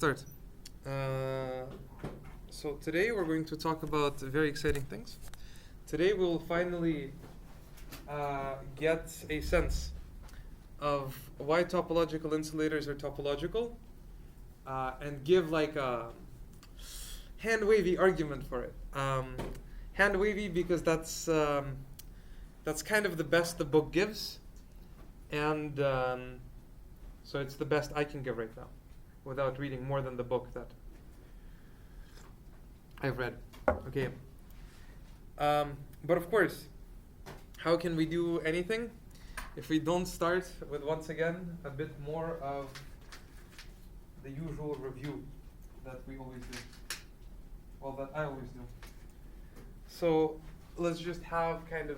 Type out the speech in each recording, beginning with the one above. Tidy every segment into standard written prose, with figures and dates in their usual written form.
start. So today we're going to talk about very exciting things. Today we'll finally get a sense of why topological insulators are topological and give like a hand-wavy argument for it. Hand-wavy because that's kind of the best the book gives, and so it's the best I can give right now, without reading more than the book that I've read. Okay. But of course, how can we do anything if we don't start with, once again, a bit more of the usual review that we always do? Well, that I always do. So let's just have kind of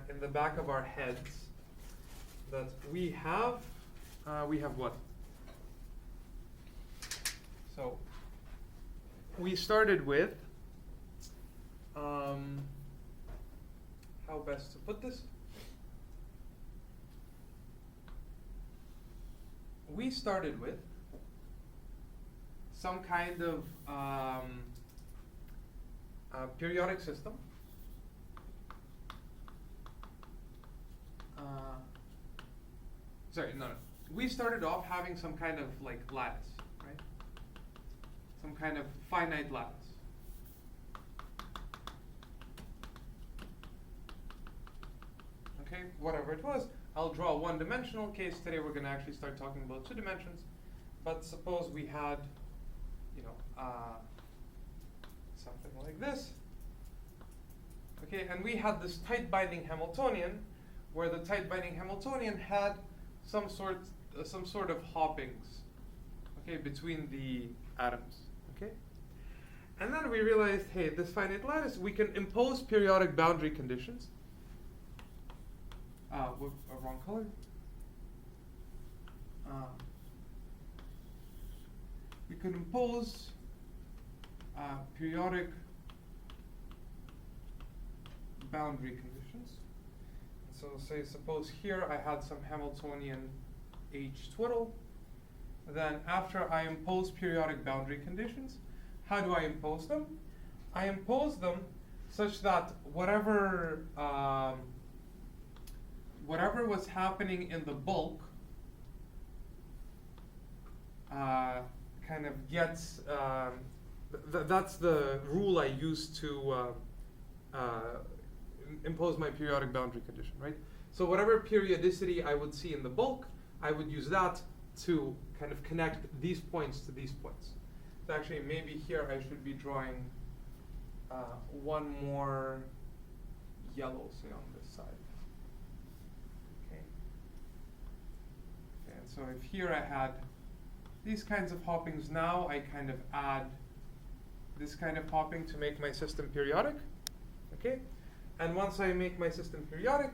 in the back of our heads that we have what? So we started with, how best to put this? We started with some kind of periodic system. We started off having some kind of like lattice, right? Some kind of finite lattice. Okay, whatever it was. I'll draw a one-dimensional case. Today we're going to actually start talking about 2 dimensions. But suppose we had, something like this. Okay, and we had this tight binding Hamiltonian, where the tight binding Hamiltonian had some sort of hoppings, okay, between the atoms, okay. And then we realized, hey, this finite lattice, we can impose periodic boundary conditions. With a wrong color. We could impose periodic boundary conditions. So say, suppose here I had some Hamiltonian H twiddle. Then after I impose periodic boundary conditions, how do I impose them? I impose them such that whatever was happening in the bulk kind of gets, that's the rule I use to impose my periodic boundary condition, right? So whatever periodicity I would see in the bulk, I would use that to kind of connect these points to these points. So actually, maybe here I should be drawing one more yellow, say, on this side. Okay. And so if here I had these kinds of hoppings, now I kind of add this kind of hopping to make my system periodic. Okay. And once I make my system periodic,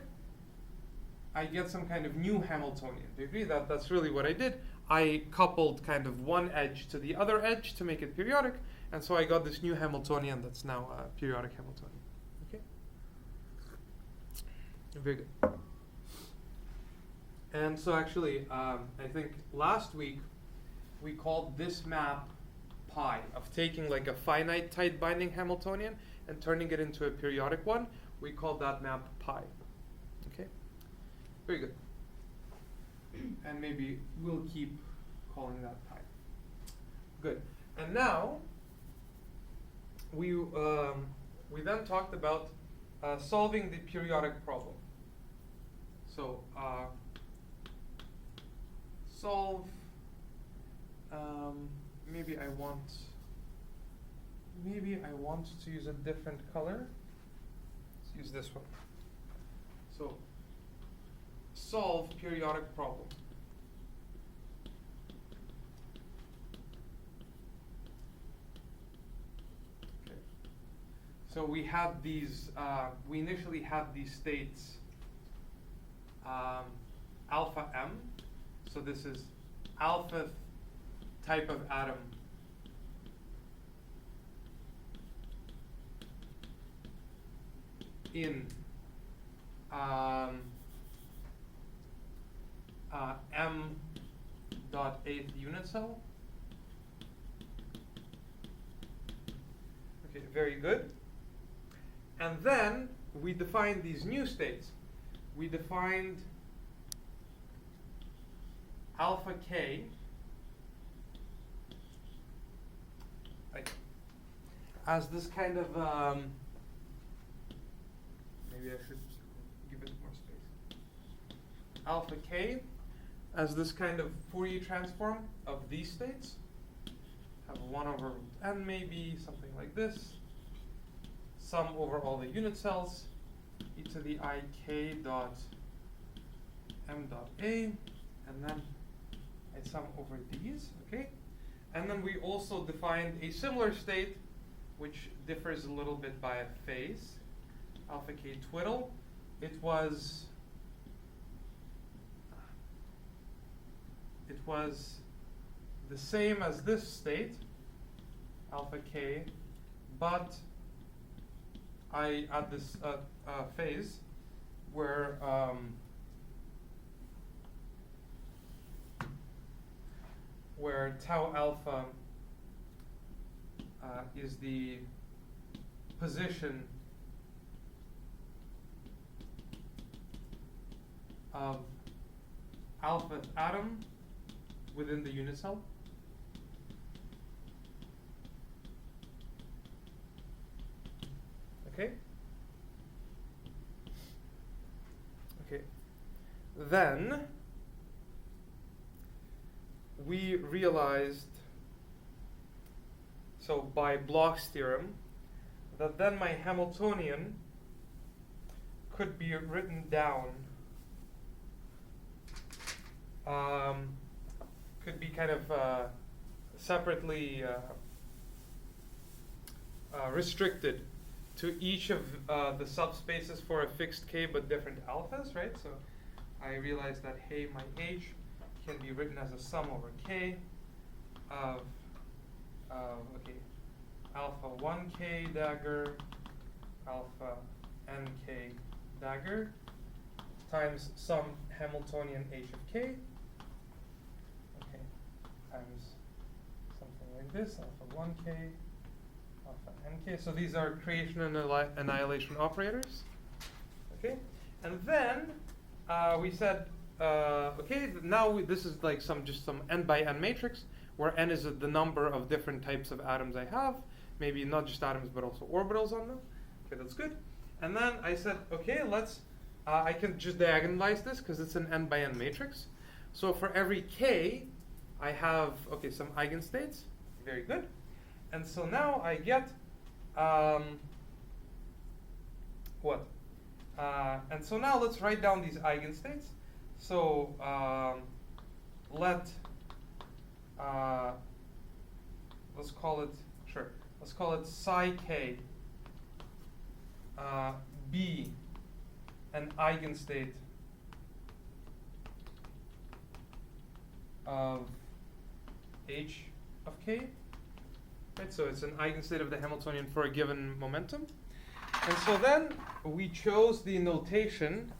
I get some kind of new Hamiltonian. Do you agree that that's really what I did? I coupled kind of one edge to the other edge to make it periodic, and so I got this new Hamiltonian that's now a periodic Hamiltonian. Okay? Very good. And so actually, I think last week we called this map pi, of taking like a finite tight binding Hamiltonian and turning it into a periodic one. We called that map pi. Okay? Very good. And maybe we'll keep calling that pi. Good. And now we then talked about solving the periodic problem. So solve. Maybe I want to use a different color. Let's use this one. So solve periodic problem. Okay. So we have these. We initially had these states alpha m. So this is alpha type of atom in m dot 8th unit cell. very good. And then we defined these new states. We defined alpha k as this kind of, maybe I should give it more space. Alpha k as this kind of Fourier transform of these states. Have 1 over root n maybe, something like this. Sum over all the unit cells, e to the I k dot m dot a, and then I sum over these, okay? And then we also defined a similar state, which differs a little bit by a phase, alpha k twiddle. It was the same as this state, alpha k, but I at this phase where tau alpha is the position of alpha atom within the unit cell. Okay. Okay. Then we realized, so by Bloch's theorem, that then my Hamiltonian could be written down, could be kind of separately restricted to each of the subspaces for a fixed k but different alphas, right? So I realized that hey, my h can be written as a sum over k of okay, alpha 1k dagger, alpha nk dagger times some Hamiltonian h of k, okay, times something like this, alpha 1k, alpha nk. So these are creation and annihilation operators, okay? And then we said, okay, now this is like just some n by n matrix, where n is the number of different types of atoms I have, maybe not just atoms but also orbitals on them. Okay, that's good. And then I said, okay, let's, I can just diagonalize this because it's an n by n matrix. So for every k, I have, okay, some eigenstates. Very good. And so now I get, what? And so now let's write down these eigenstates. So let's call it, sure, let's call it psi k be an eigenstate of h of k. Right, so it's an eigenstate of the Hamiltonian for a given momentum. And so then we chose the notation,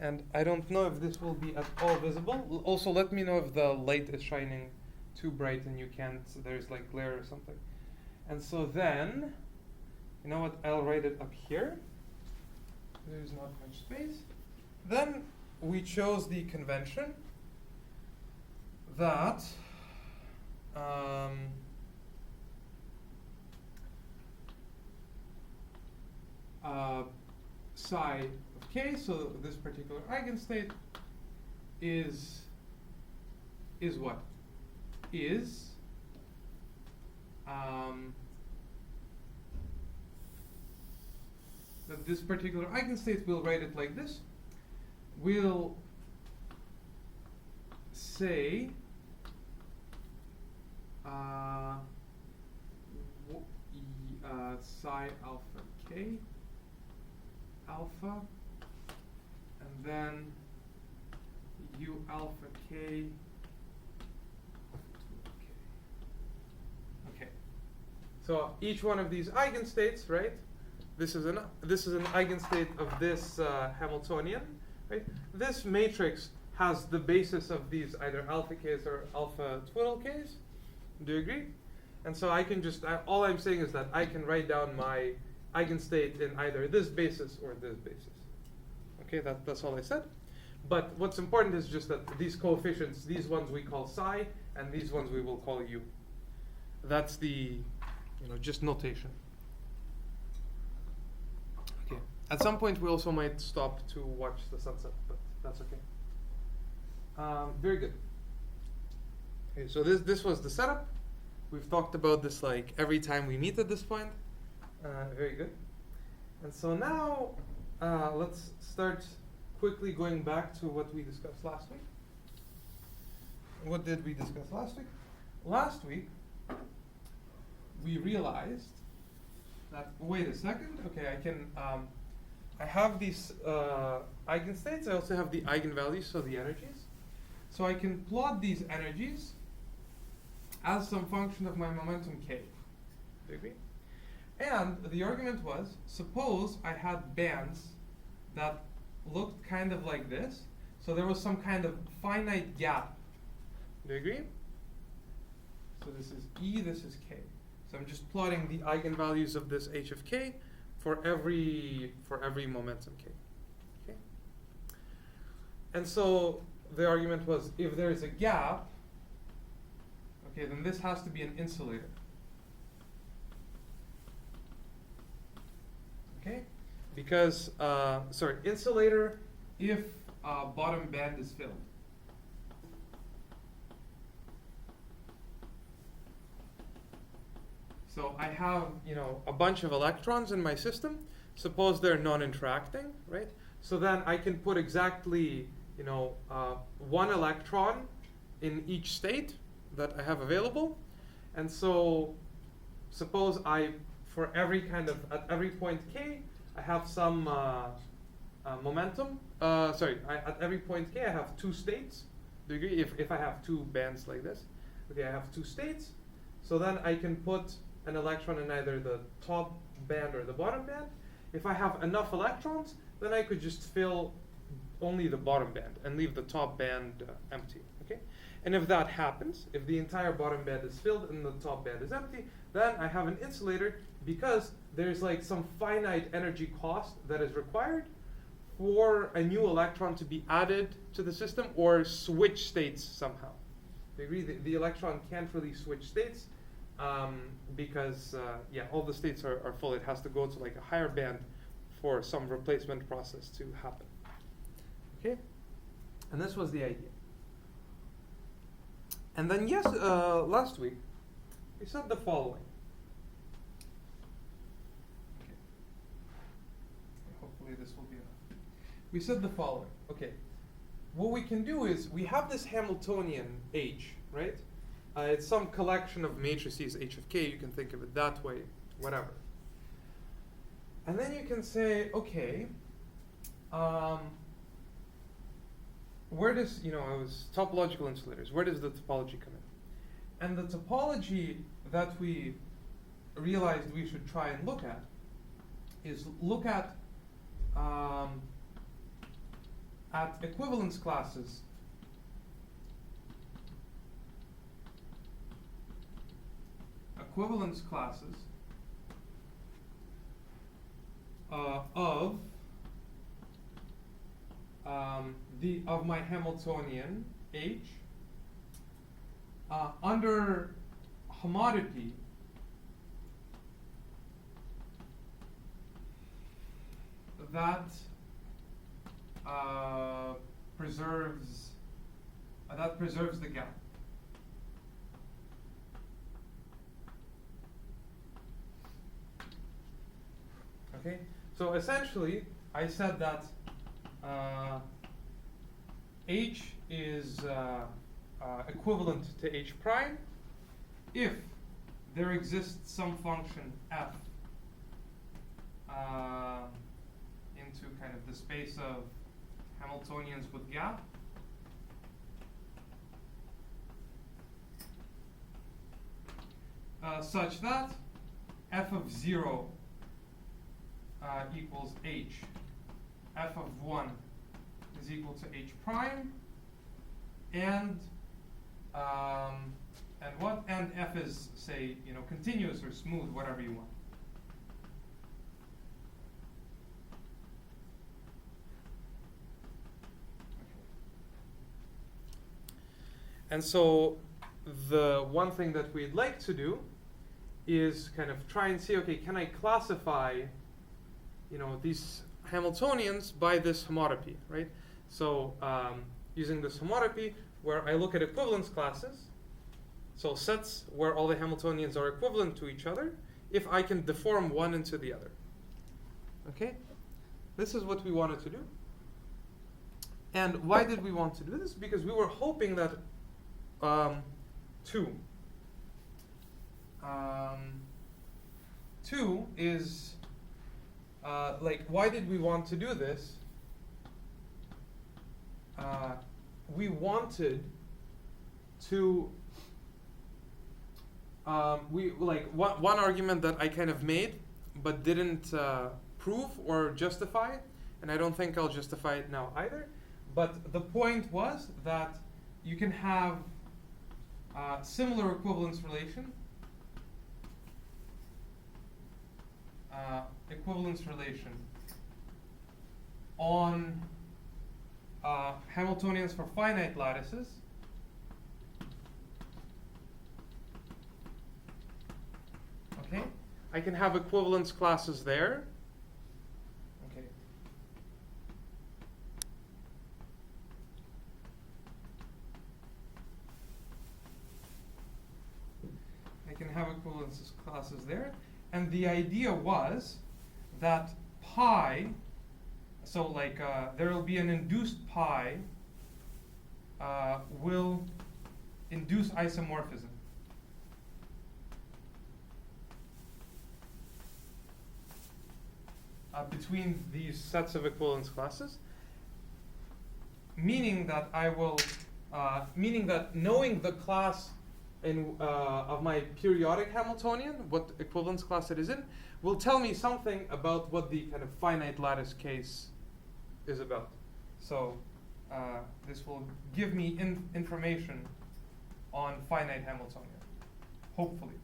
and I don't know if this will be at all visible. Also, let me know if the light is shining too bright and you can't, so there's like glare or something. And so then, you know what, I'll write it up here. There's not much space. Then we chose the convention that psi of k, so this particular eigenstate is what? Is that this particular eigenstate, we'll write it like this. We'll say psi alpha k alpha, and then u alpha k. Okay. So each one of these eigenstates, right? This is an eigenstate of this Hamiltonian, right? This matrix has the basis of these either alpha k's or alpha twiddle k's. Do you agree? And so I can just, all I'm saying is that I can write down my eigenstate in either this basis or this basis. Okay, that's all I said. But what's important is just that these coefficients, these ones we call psi, and these ones we will call u. That's the, just notation. Okay. At some point we also might stop to watch the sunset, but that's okay. Very good. Okay, so this was the setup. We've talked about this like every time we meet at this point. Very good. And so now let's start quickly going back to what we discussed last week. What did we discuss last week? Last week, we realized that, wait a second, okay, I have these eigenstates, I also have the eigenvalues, so the energies. So I can plot these energies as some function of my momentum k. Do you agree? And the argument was, suppose I had bands that looked kind of like this. So there was some kind of finite gap. Do you agree? So this is E, this is K. So I'm just plotting the eigenvalues of this h of k for every momentum k. Okay? And so the argument was, if there is a gap, okay, then this has to be an insulator. Okay? Because, insulator if bottom band is filled. So I have, a bunch of electrons in my system. Suppose they're non-interacting, right? So then I can put exactly, one electron in each state that I have available. And so suppose for every at every point k, I have some momentum. At every point k, I have two states. Do you agree? If I have two bands like this, okay, I have two states. So then I can put an electron in either the top band or the bottom band. If I have enough electrons, then I could just fill only the bottom band and leave the top band empty. Okay? And if that happens, if the entire bottom band is filled and the top band is empty, then I have an insulator because there's like some finite energy cost that is required for a new electron to be added to the system or switch states somehow. They agree the electron can't really switch states because all the states are full. It has to go to like a higher band for some replacement process to happen. Okay? And this was the idea. And then last week, we said the following. Okay. Hopefully this will be enough. We said the following. Okay. What we can do is, we have this Hamiltonian H, right? It's some collection of matrices H of k. You can think of it that way, whatever. And then you can say, okay, where does, it was topological insulators. Where does the topology come in? And the topology that we realized we should try and look at is look at equivalence classes of my Hamiltonian H under homotopy that preserves the gap. Okay, so essentially, I said that H is equivalent to H prime if there exists some function f into kind of the space of Hamiltonians with gap. Such that f of 0 equals h, f of 1 is equal to h prime, and and what? And f is, say, continuous or smooth, whatever you want. And so the one thing that we'd like to do is kind of try and see, okay, can I classify, these Hamiltonians by this homotopy, right? So using this homotopy, where I look at equivalence classes, so sets where all the Hamiltonians are equivalent to each other, if I can deform one into the other. Okay? This is what we wanted to do. And why did we want to do this? Because we were hoping that two is why did we want to do this? We wanted to one argument that I kind of made but didn't prove or justify, and I don't think I'll justify it now either, but the point was that you can have similar equivalence relation on Hamiltonians for finite lattices okay. I can have equivalence classes there. Okay. I can have equivalence classes there. And the idea was that pi, so there will be an induced pi will induce isomorphism. Between these sets of equivalence classes, meaning that knowing the class of my periodic Hamiltonian, what equivalence class it is in, will tell me something about what the kind of finite lattice case is about. So this will give me information on finite Hamiltonian, hopefully.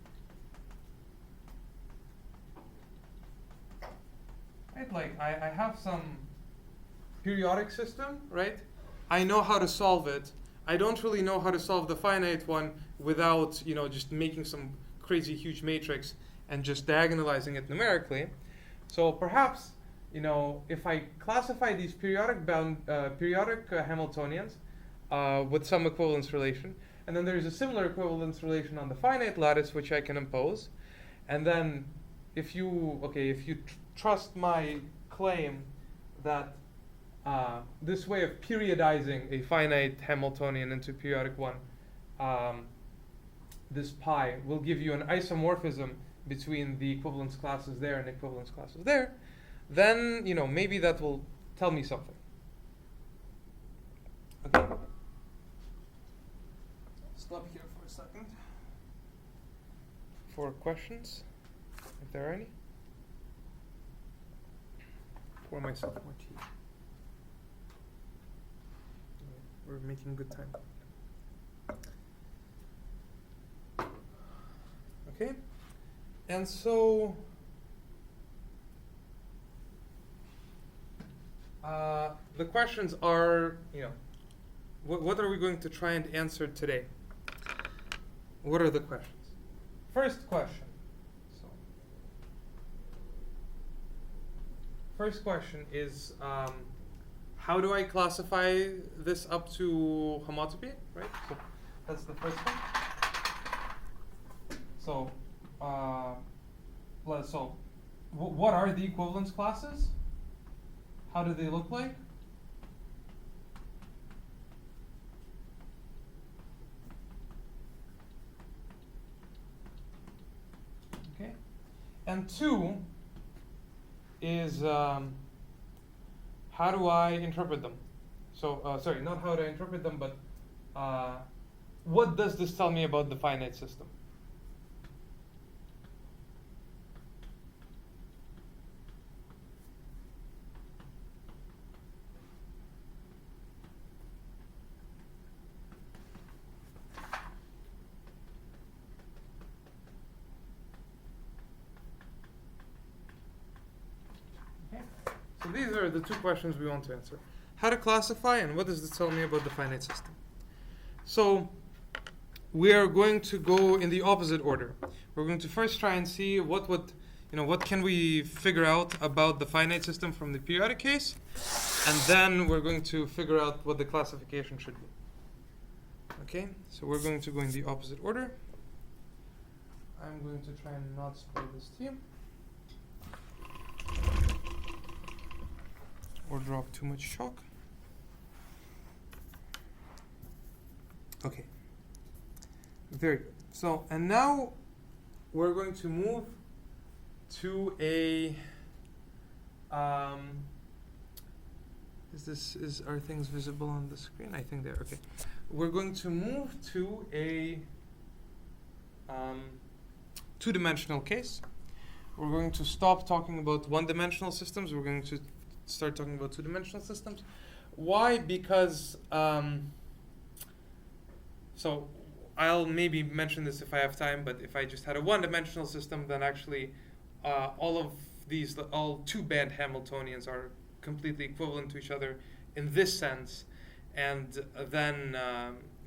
Right, I have some periodic system, right? I know how to solve it. I don't really know how to solve the finite one without, just making some crazy huge matrix and just diagonalizing it numerically. So perhaps, if I classify these periodic Hamiltonians with some equivalence relation, and then there's a similar equivalence relation on the finite lattice which I can impose, and then if you trust my claim that this way of periodizing a finite Hamiltonian into periodic one, this pi will give you an isomorphism between the equivalence classes there and equivalence classes there, then maybe that will tell me something. Okay. Stop here for a second for questions, if there are any. Pour myself more tea. We're making good time. Okay, and so the questions are, what are we going to try and answer today? What are the questions? First question. First question is, how do I classify this up to homotopy, right? So that's the first one. So, what are the equivalence classes? How do they look like? Okay. And two is how do I interpret them? So, sorry, not how to interpret them, but what does this tell me about the finite system? So these are the two questions we want to answer. How to classify, and what does this tell me about the finite system? So we are going to go in the opposite order. We're going to first try and see what can we figure out about the finite system from the periodic case, and then we're going to figure out what the classification should be. Okay, so we're going to go in the opposite order. I'm going to try and not spoil this team or drop too much chalk. Okay, very good. So, and now we're going to move to a are things visible on the screen? I think they're okay. We're going to move to a two-dimensional case. We're going to stop talking about one-dimensional systems. We're going to start talking about two-dimensional systems. Why? Because so I'll maybe mention this if I have time, but if I just had a one-dimensional system, then actually all two-band Hamiltonians are completely equivalent to each other in this sense, and then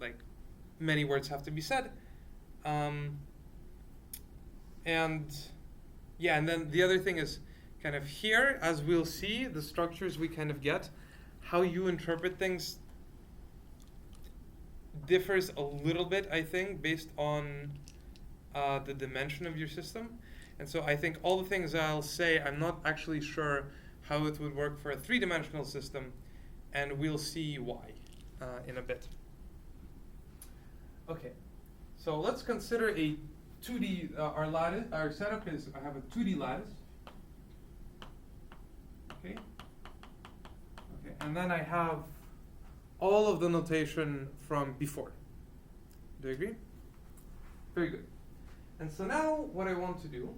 like many words have to be said, and then the other thing is kind of here, as we'll see, the structures we kind of get, how you interpret things differs a little bit, I think, based on the dimension of your system. And so I think all the things I'll say, I'm not actually sure how it would work for a three-dimensional system, and we'll see why in a bit. Okay, so let's consider a 2D, our setup is, I have a 2D lattice. Okay, and then I have all of the notation from before. Do you agree? Very good. And so now what I want to do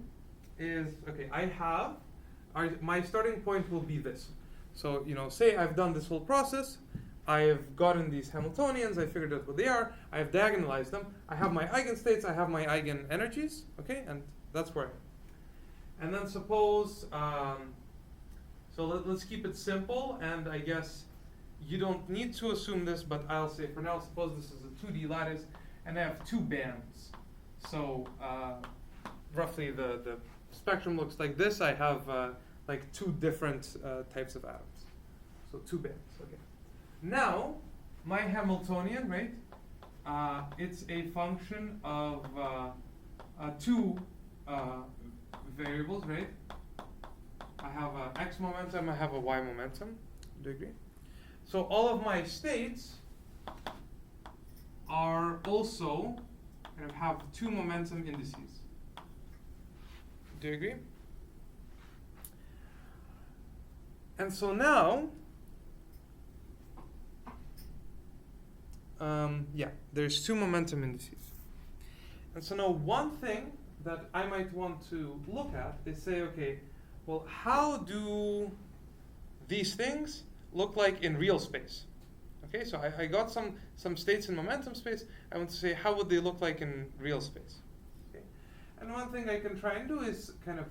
is, okay, I have, my starting point will be this. So, say I've done this whole process, I've gotten these Hamiltonians, I figured out what they are, I have diagonalized them, I have my eigenstates, I have my eigenenergies, okay, and that's where I am. And then suppose, so let's keep it simple, and I guess you don't need to assume this, but I'll say for now, suppose this is a 2D lattice, and I have two bands. So roughly the spectrum looks like this. I have like two different types of atoms. So two bands, okay. Now, my Hamiltonian, right, it's a function of two variables, right? I have a x momentum, I have a y momentum. Do you agree? So all of my states are also kind of have two momentum indices. Do you agree? And so now, there's two momentum indices. And so now one thing that I might want to look at is say, okay, well, how do these things look like in real space? Okay, so I got some states in momentum space. I want to say, how would they look like in real space? Okay. And one thing I can try and do is kind of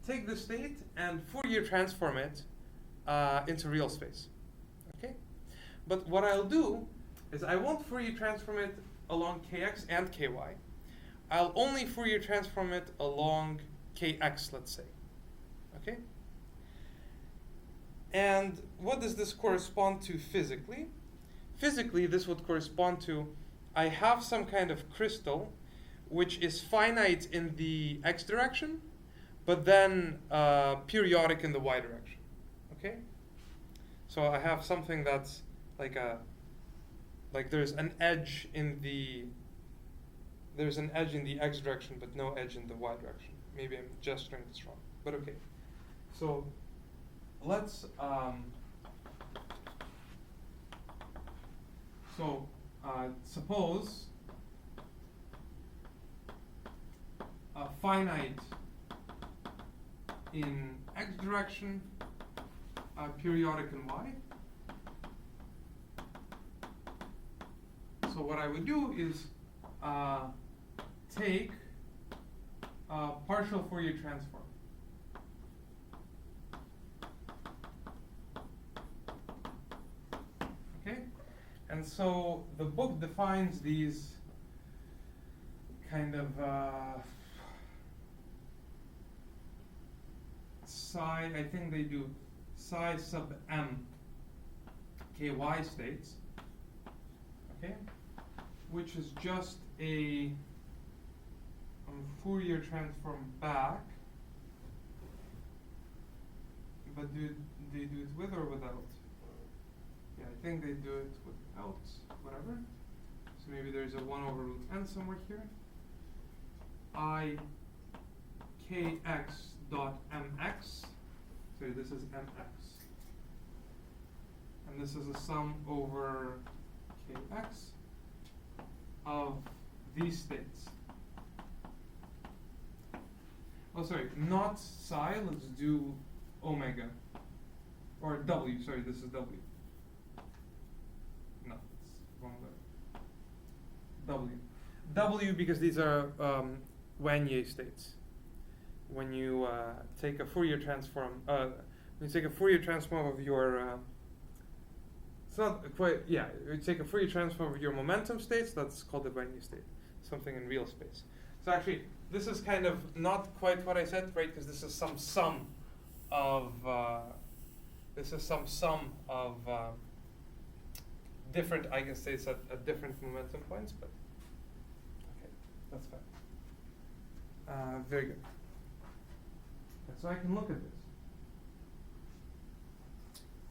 take the state and Fourier transform it into real space. Okay, but what I'll do is I won't Fourier transform it along kx and ky. I'll only Fourier transform it along kx, let's say. Okay? And what does this correspond to physically? Physically, this would correspond to, I have some kind of crystal which is finite in the x direction, but then periodic in the y direction. Okay? So I have something that's like there's an edge in the x direction, but no edge in the y direction. Maybe I'm gesturing this wrong, but okay. So let's suppose a finite in x direction, periodic in y. So what I would do is take partial Fourier transform. And so the book defines these kind of psi, I think they do psi sub m ky states, okay, which is just a Fourier transform back, but do they do it with or without? Yeah, I think they do it without, whatever. So maybe there's a 1 over root n somewhere here. I kx dot mx, so this is mx. And this is a sum over kx of these states. Oh, sorry, not psi, let's do omega. Or w, sorry, this is w. No, it's wrong letter. W. W because these are Wannier states. When you take a Fourier transform, of your, it's not quite, yeah, you take a Fourier transform of your momentum states, that's called the Wannier state, something in real space. So actually, this is kind of not quite what I said, right? Because this is some sum of different eigenstates at different momentum points, but okay, that's fine. Very good. And so I can look at this.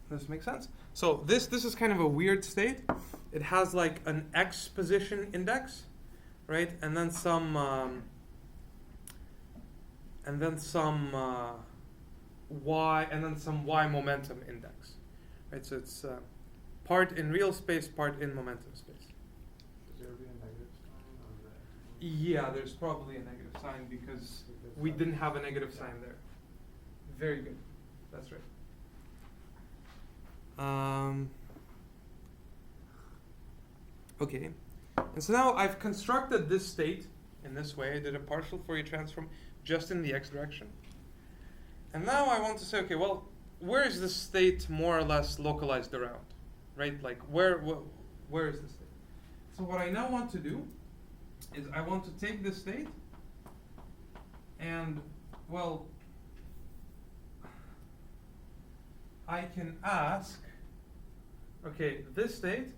Does this make sense? So this is kind of a weird state. It has like an x position index, right? And then some y, and then some y momentum index, right? So it's part in real space, part in momentum space. Is there be a negative sign on that? Yeah, there's probably a negative sign because we didn't have a negative sign there. Very good. That's right. Okay. And so now I've constructed this state in this way. I did a partial Fourier transform just in the x direction. And now I want to say, okay, well, where is this state more or less localized around? Right? Like, where is this state? So what I now want to do is I want to take this state and, well, I can ask, okay, this state,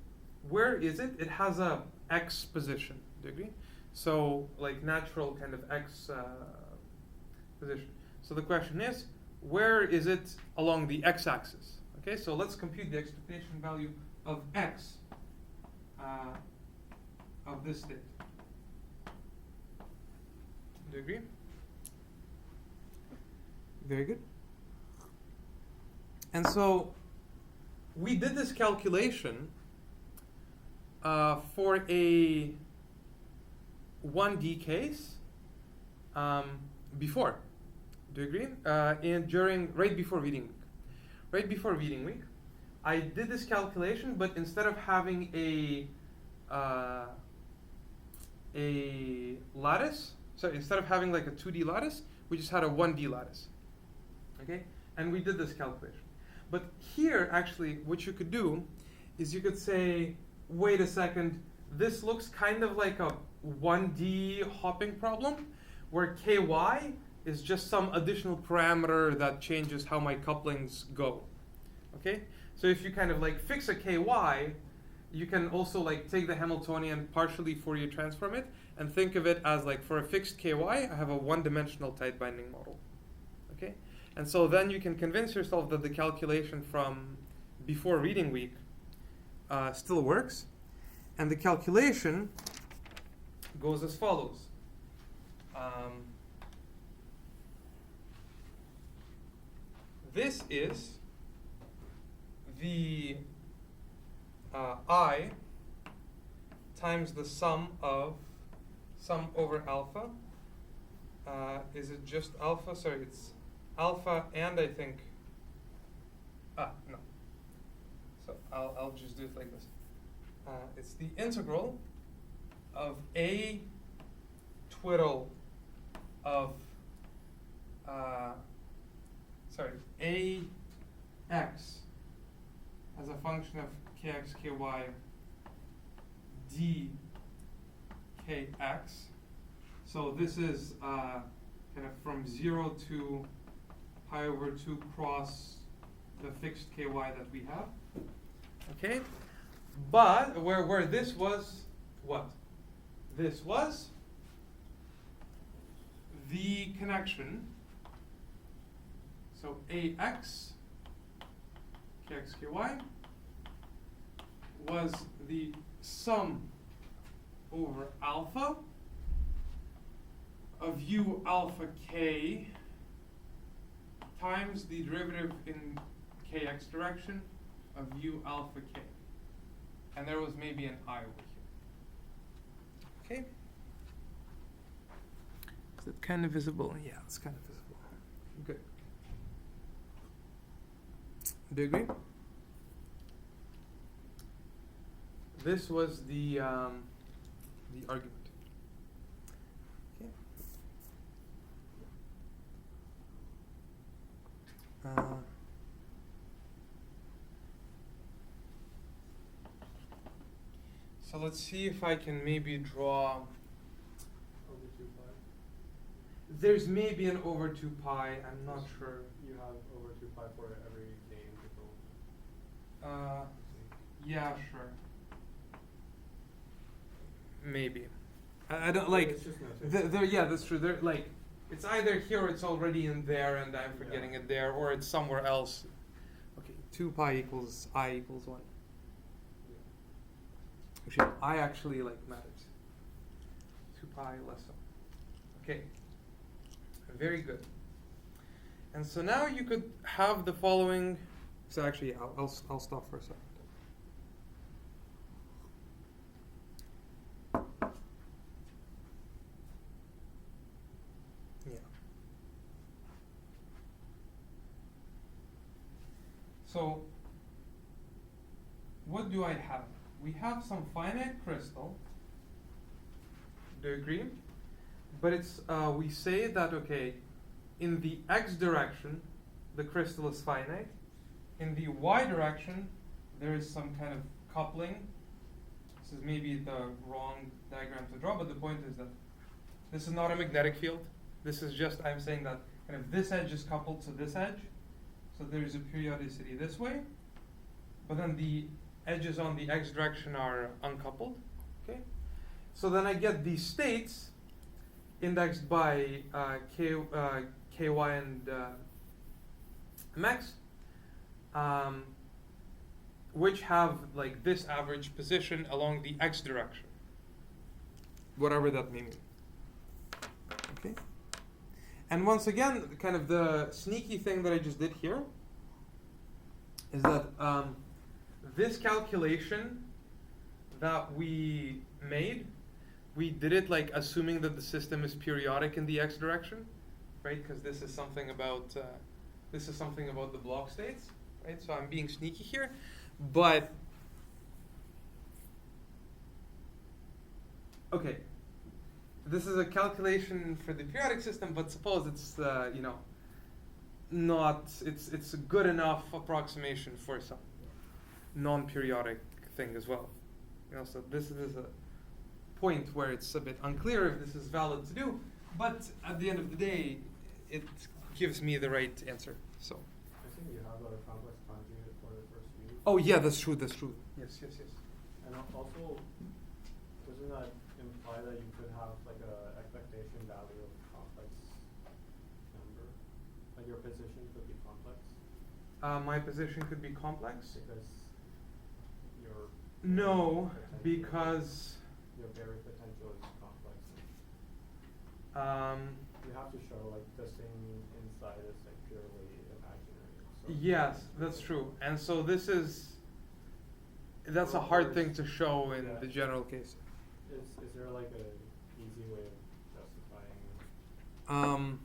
where is it? It has a x position, do you agree? So, like natural kind of x position. So the question is, where is it along the x-axis? Okay, so let's compute the expectation value of x of this state. Do you agree? Very good. And so we did this calculation for a 1D case before. Do you agree? Right before reading week. Right before reading week, I did this calculation, but instead of having a lattice, so instead of having like a 2D lattice, we just had a 1D lattice. Okay? And we did this calculation. But here, actually, what you could do is you could say, wait a second, this looks kind of like a 1D hopping problem, where ky is just some additional parameter that changes how my couplings go. Okay? So if you kind of like fix a ky, you can also like take the Hamiltonian, partially Fourier transform it, and think of it as like for a fixed ky, I have a one-dimensional tight binding model. Okay? And so then you can convince yourself that the calculation from before reading week still works. And the calculation goes as follows. This is the I times the sum over alpha. Is it just alpha? Sorry, it's alpha and I think, no. So I'll just do it like this. It's the integral of a twiddle of, ax as a function of kx, ky dkx. So this is kind of from 0 to pi over 2 cross the fixed ky that we have. Okay, but where this was what? This was the connection. So ax kx ky was the sum over alpha of u alpha k times the derivative in kx direction of u alpha k. And there was maybe an I over here. Okay? Is it kind of visible? Yeah, it's kind of visible. Good. Do you agree? This was the argument. Okay. So let's see if I can maybe draw. Over 2 pi. There's maybe an over 2 pi. I'm not sure. You have over 2 pi for every k integral. Yeah, sure. Maybe. I don't like. It's just notation. Yeah, that's true. They're like, it's either here or it's already in there, and I'm forgetting it there, or it's somewhere else. Okay, 2 pi equals I equals 1. Actually, I actually like matters. 2 pi less 1. Okay. Very good. And so now you could have the following. So actually, I'll stop for a second. Yeah. So what do I have? We have some finite crystal. Do you agree? But it's we say that okay, in the x direction, the crystal is finite. In the y direction, there is some kind of coupling. This is maybe the wrong diagram to draw, but the point is that this is not a magnetic field. This is just, I'm saying that kind of this edge is coupled to this edge. So there is a periodicity this way. But then the edges on the x direction are uncoupled. Okay. So then I get these states indexed by ky and mx, which have like this average position along the x direction, whatever that may mean. Okay. And once again, kind of the sneaky thing that I just did here is that this calculation that we made, we did it like assuming that the system is periodic in the x direction, right? Because this is something about the block states, right? So I'm being sneaky here, but okay, this is a calculation for the periodic system. But suppose it's not it's a good enough approximation for some non-periodic thing as well. So this is a point where it's a bit unclear if this is valid to do, but at the end of the day, it gives me the right answer. So. I think you have a complex conjugate for the first view. Oh yeah, that's true. That's true. Yes. And also, doesn't that imply that you could have like a expectation value of a complex number? Like your position could be complex? My position could be complex? Because your No, potential- because your Berry potential is complex. You have to show like the thing inside is like purely imaginary. So yes, that's true. And so that's a hard thing to show in the general case. Is there like a easy way of justifying it?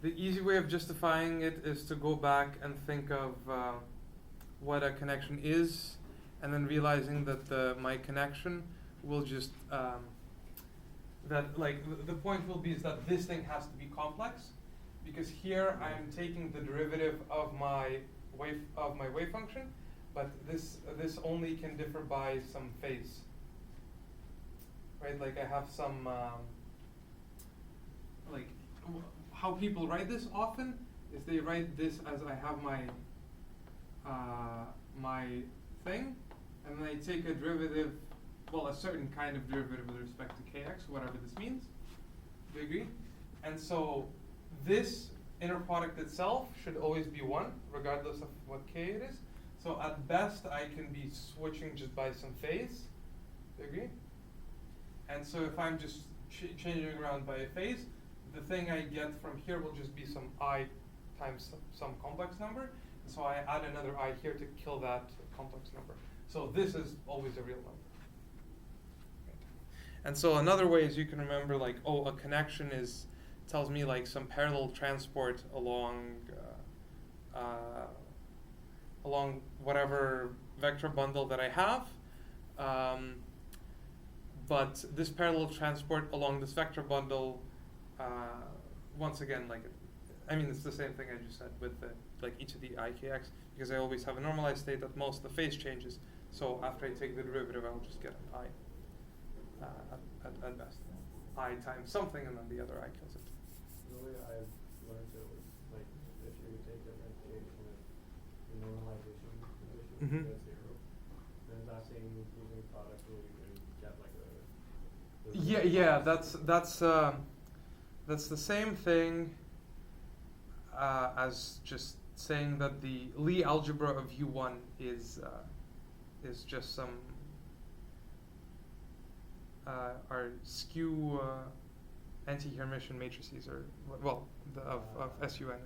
The easy way of justifying it is to go back and think of what a connection is, and then realizing that my connection will just the point will be is that this thing has to be complex, because here I am taking the derivative of my wave function, but this only can differ by some phase. right? Like I have some, like how people write this often is they write this as I have my my thing, and then I take a derivative, well, a certain kind of derivative with respect to kx, whatever this means. Do you agree? And so this inner product itself should always be 1, regardless of what k it is. So at best, I can be switching just by some phase. Do you agree? And so if I'm just changing around by a phase, the thing I get from here will just be some I times some complex number. And so I add another I here to kill that complex number. So this is always a real number. And so another way is you can remember like, oh, a connection tells me like some parallel transport along along whatever vector bundle that I have. But this parallel transport along this vector bundle, once again, like, I mean, it's the same thing I just said with like each of the ikx, because I always have a normalized state at most, the phase changes. So after I take the derivative, I'll just get an I at best. I times something, and then the other I kills it. The way I've learned it was, like, if you take differentiation of the normalization condition Mhm. to 0, then that same losing product rule, you can get like a... Yeah, that's the same thing as just saying that the Lie algebra of U1 is just some are skew anti-Hermitian matrices, or well, of SUN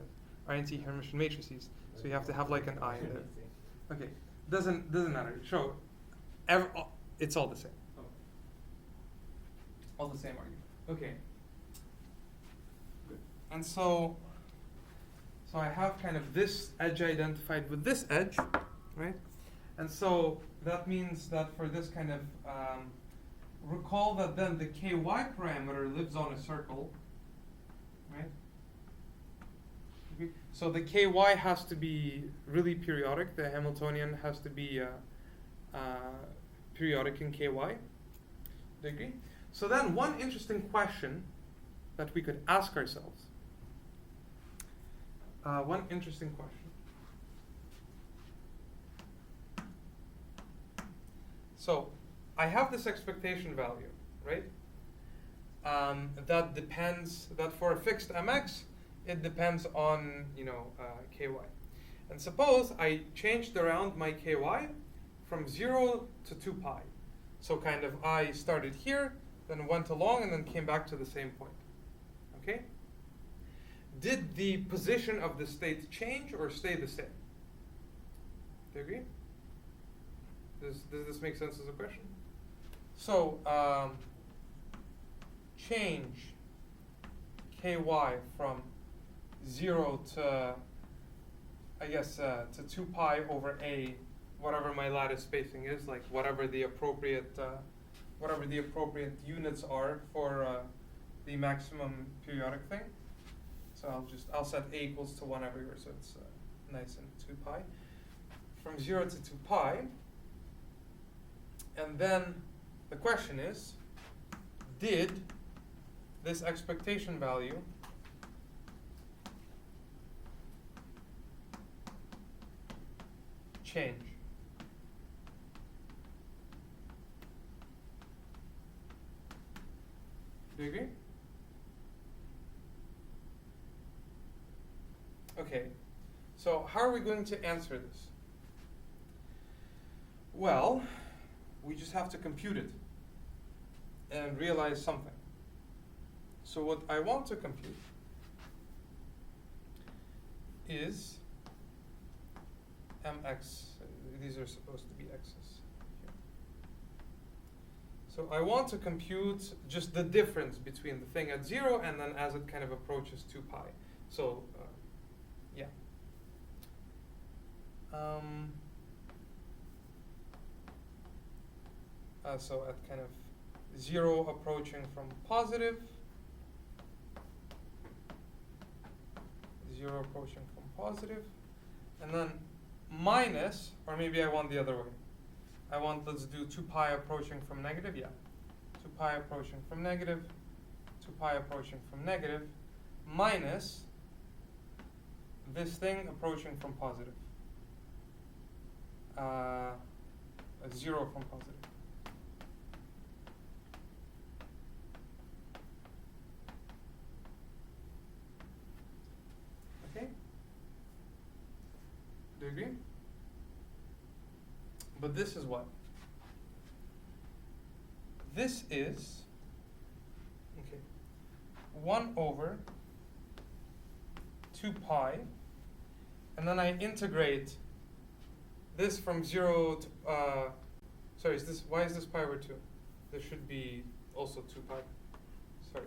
are anti-Hermitian matrices. So you have to have like an I in there. Okay, doesn't matter. So, it's all the same. All the same argument. Okay. Good. And so I have kind of this edge identified with this edge, right? And so that means that for this kind of recall that then the ky parameter lives on a circle, right? Okay. So the ky has to be really periodic. The Hamiltonian has to be periodic in ky. Do you agree? So then one interesting question that we could ask ourselves. One interesting question. So I have this expectation value, right? That depends, that for a fixed mx, it depends on, ky. And suppose I changed around my ky from 0 to 2 pi. So kind of I started here, then went along, and then came back to the same point. Okay? Did the position of the state change or stay the same? Do you agree? Does this make sense as a question? So change ky from 0 to, I guess, to 2 pi over a, whatever my lattice spacing is, like whatever the appropriate units are for the maximum periodic thing. So I'll set a equals to 1 everywhere, so it's nice and 2 pi. From 0 to 2 pi, and then the question is, did this expectation value change? Do you agree? Okay, so how are we going to answer this? Well, we just have to compute it and realize something. So what I want to compute is mx, these are supposed to be x's here. So I want to compute just the difference between the thing at 0 and then as it kind of approaches 2 pi. So, yeah. So at kind of 0 approaching from positive, 0 approaching from positive, and then minus, or maybe I want the other way. I want, let's do 2 pi approaching from negative, yeah. to pi approaching from negative to pi approaching from negative minus this thing approaching from positive. A 0 from positive. Okay? Do you agree? But this is what? This is 1 over 2 pi, and then I integrate this from 0 to, sorry, why is this pi over 2? This should be also 2 pi. Sorry.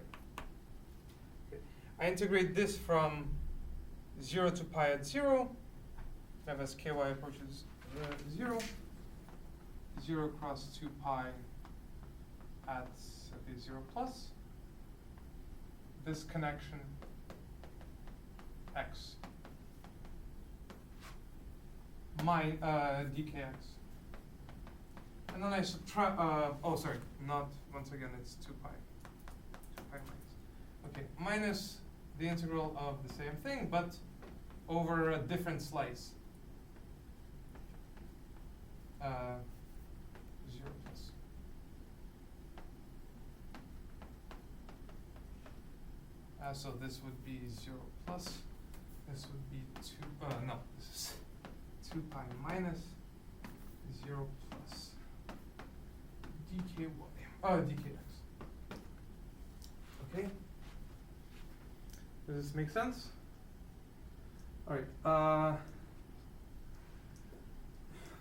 Okay. I integrate this from 0 to pi at 0. I have as ky approaches 0. 0 cross 2 pi at 0 plus. This connection x. My dkx. And then I subtract, oh sorry, not, once again it's 2 pi. 2 pi minus. Okay, minus the integral of the same thing, but over a different slice. 0 plus. So this would be 0 plus. This would be 2, no, this is 2 pi minus 0 plus dky, dkx. Okay? Does this make sense? All right.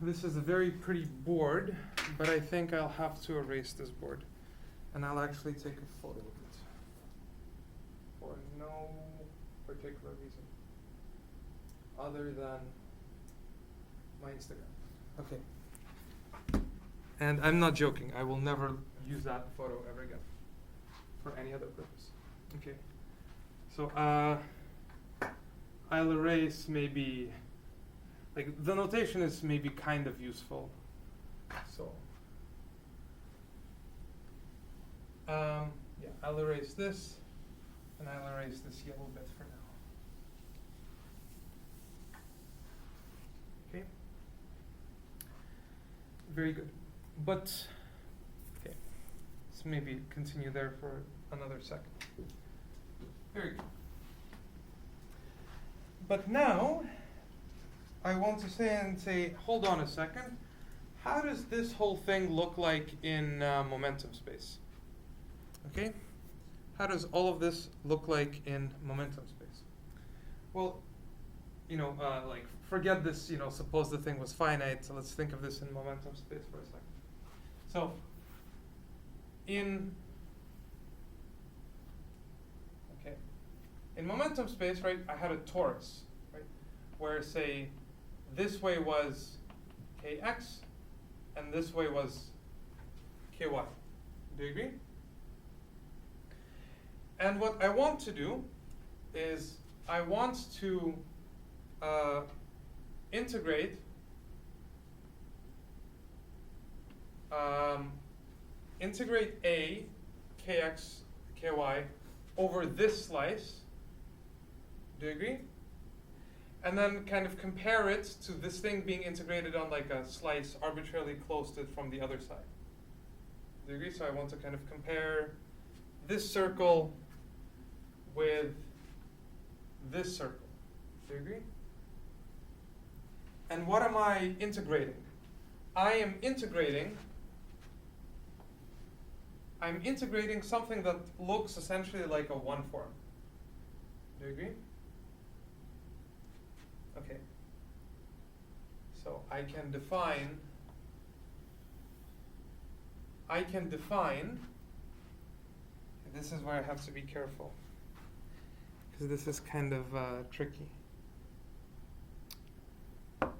This is a very pretty board, but I think I'll have to erase this board. And I'll actually take a photo of it. For no particular reason. Other than my Instagram. Okay. And I'm not joking. I will never use that photo ever again. For any other purpose. Okay. So I'll erase maybe, like the notation is maybe kind of useful. So yeah, I'll erase this and I'll erase this yellow bit for now. Okay. Very good. But okay. Let's maybe continue there for another second. Very good. But now, I want to say, hold on a second. How does this whole thing look like in momentum space? Okay? How does all of this look like in momentum space? Well, like forget this, suppose the thing was finite, so let's think of this in momentum space for a second. So, in momentum space, right, I had a torus, right, where say this way was kx and this way was ky. Do you agree? And what I want to do is I want to integrate a kx ky over this slice. Do you agree? And then kind of compare it to this thing being integrated on like a slice arbitrarily close to it from the other side. Do you agree? So I want to kind of compare this circle with this circle. Do you agree? And what am I integrating? I'm integrating something that looks essentially like a one form. Do you agree? Okay. So I can define, this is where I have to be careful, because this is kind of tricky. Okay.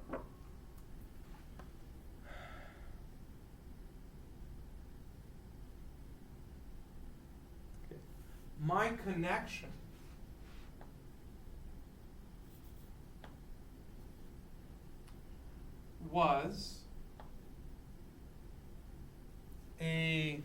My connection was a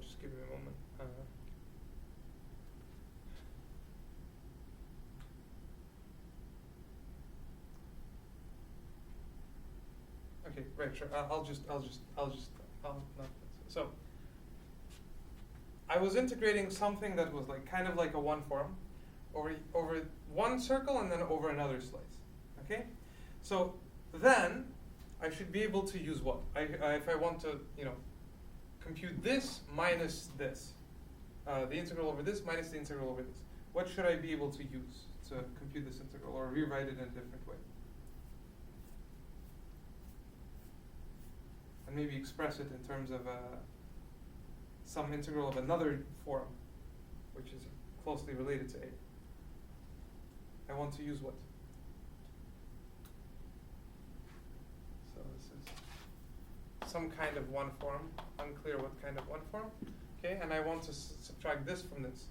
just give me a moment. Okay, right, sure. I'll not. So, I was integrating something that was like kind of like a one form over one circle and then over another slice. Okay, so then I should be able to use what? If I want to, compute this minus this, the integral over this minus the integral over this. What should I be able to use to compute this integral or rewrite it in a different way? And maybe express it in terms of some integral of another form, which is closely related to A. I want to use what? So this is some kind of one form, unclear what kind of one form. Okay, and I want to subtract this from this.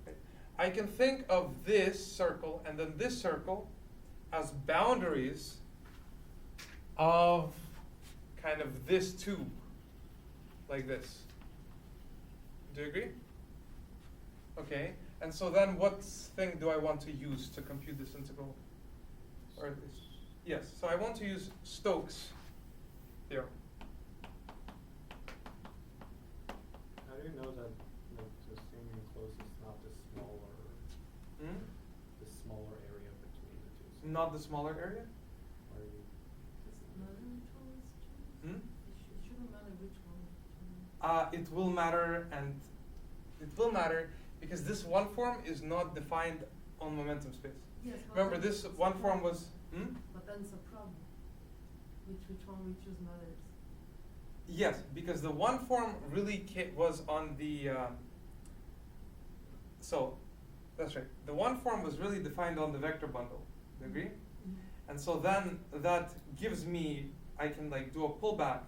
Okay. I can think of this circle and then this circle as boundaries of kind of this tube, like this. Do you agree? Okay, and so then what thing do I want to use to compute this integral? Or this? Yes, so I want to use Stokes' theorem. How do you know that the thing enclosed is not the smaller area between the two? Not the smaller area? Or you, Hmm? It shouldn't matter which one. It will matter, and it will matter because this one form is not defined on momentum space. Yes, Remember, this one form was. But then it's a problem. Which one we choose matters. Yes, because the one form really was on the. So, that's right. The one form was really defined on the vector bundle. Do you agree? Mm-hmm. And so then that gives me, I can like do a pullback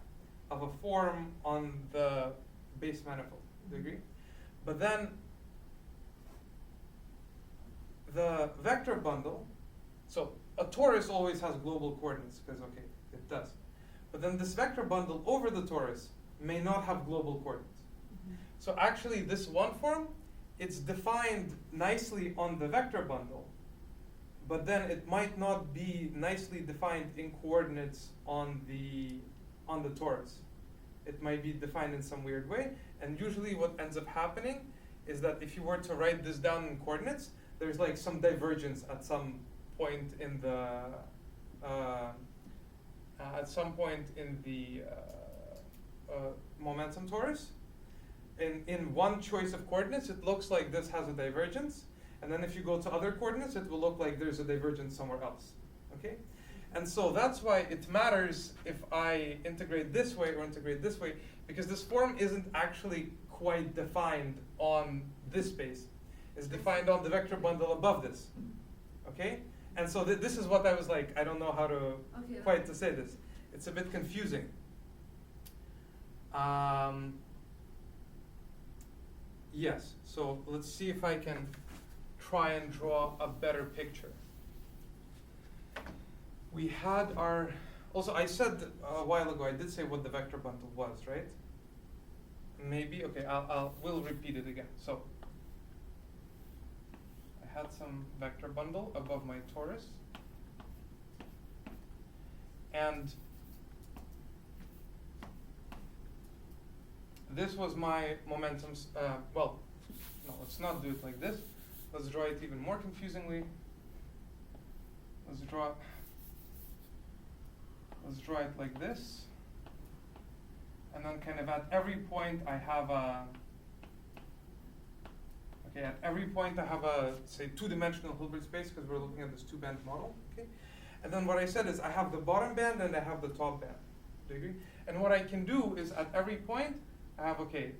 of a form on the base manifold. Do you agree? But then the vector bundle, so a torus always has global coordinates because okay, it does. But then this vector bundle over the torus may not have global coordinates. Mm-hmm. So actually this one form, it's defined nicely on the vector bundle, but then it might not be nicely defined in coordinates on the torus. It might be defined in some weird way, and usually what ends up happening is that if you were to write this down in coordinates, there's like some divergence at some point in the momentum torus. In one choice of coordinates, it looks like this has a divergence, and then if you go to other coordinates, it will look like there's a divergence somewhere else. Okay, and so that's why it matters if I integrate this way or integrate this way, because this form isn't actually quite defined on this space. It's defined on the vector bundle above this. Okay, and so this is what I was like. I don't know how to quite to say this. It's a bit confusing. Yes, so let's see if I can try and draw a better picture. We had our, also I said a while ago, I did say what the vector bundle was, right? Maybe, okay, we'll repeat it again. So I had some vector bundle above my torus, and this was my momentum, well, no, let's not do it like this. Let's draw it even more confusingly. Let's draw it like this. And then kind of at every point I have a, okay, at every point I have a, say, two-dimensional Hilbert space because we're looking at this two-band model, okay? And then what I said is I have the bottom band and I have the top band, do you agree? And what I can do is at every point, I have, okay,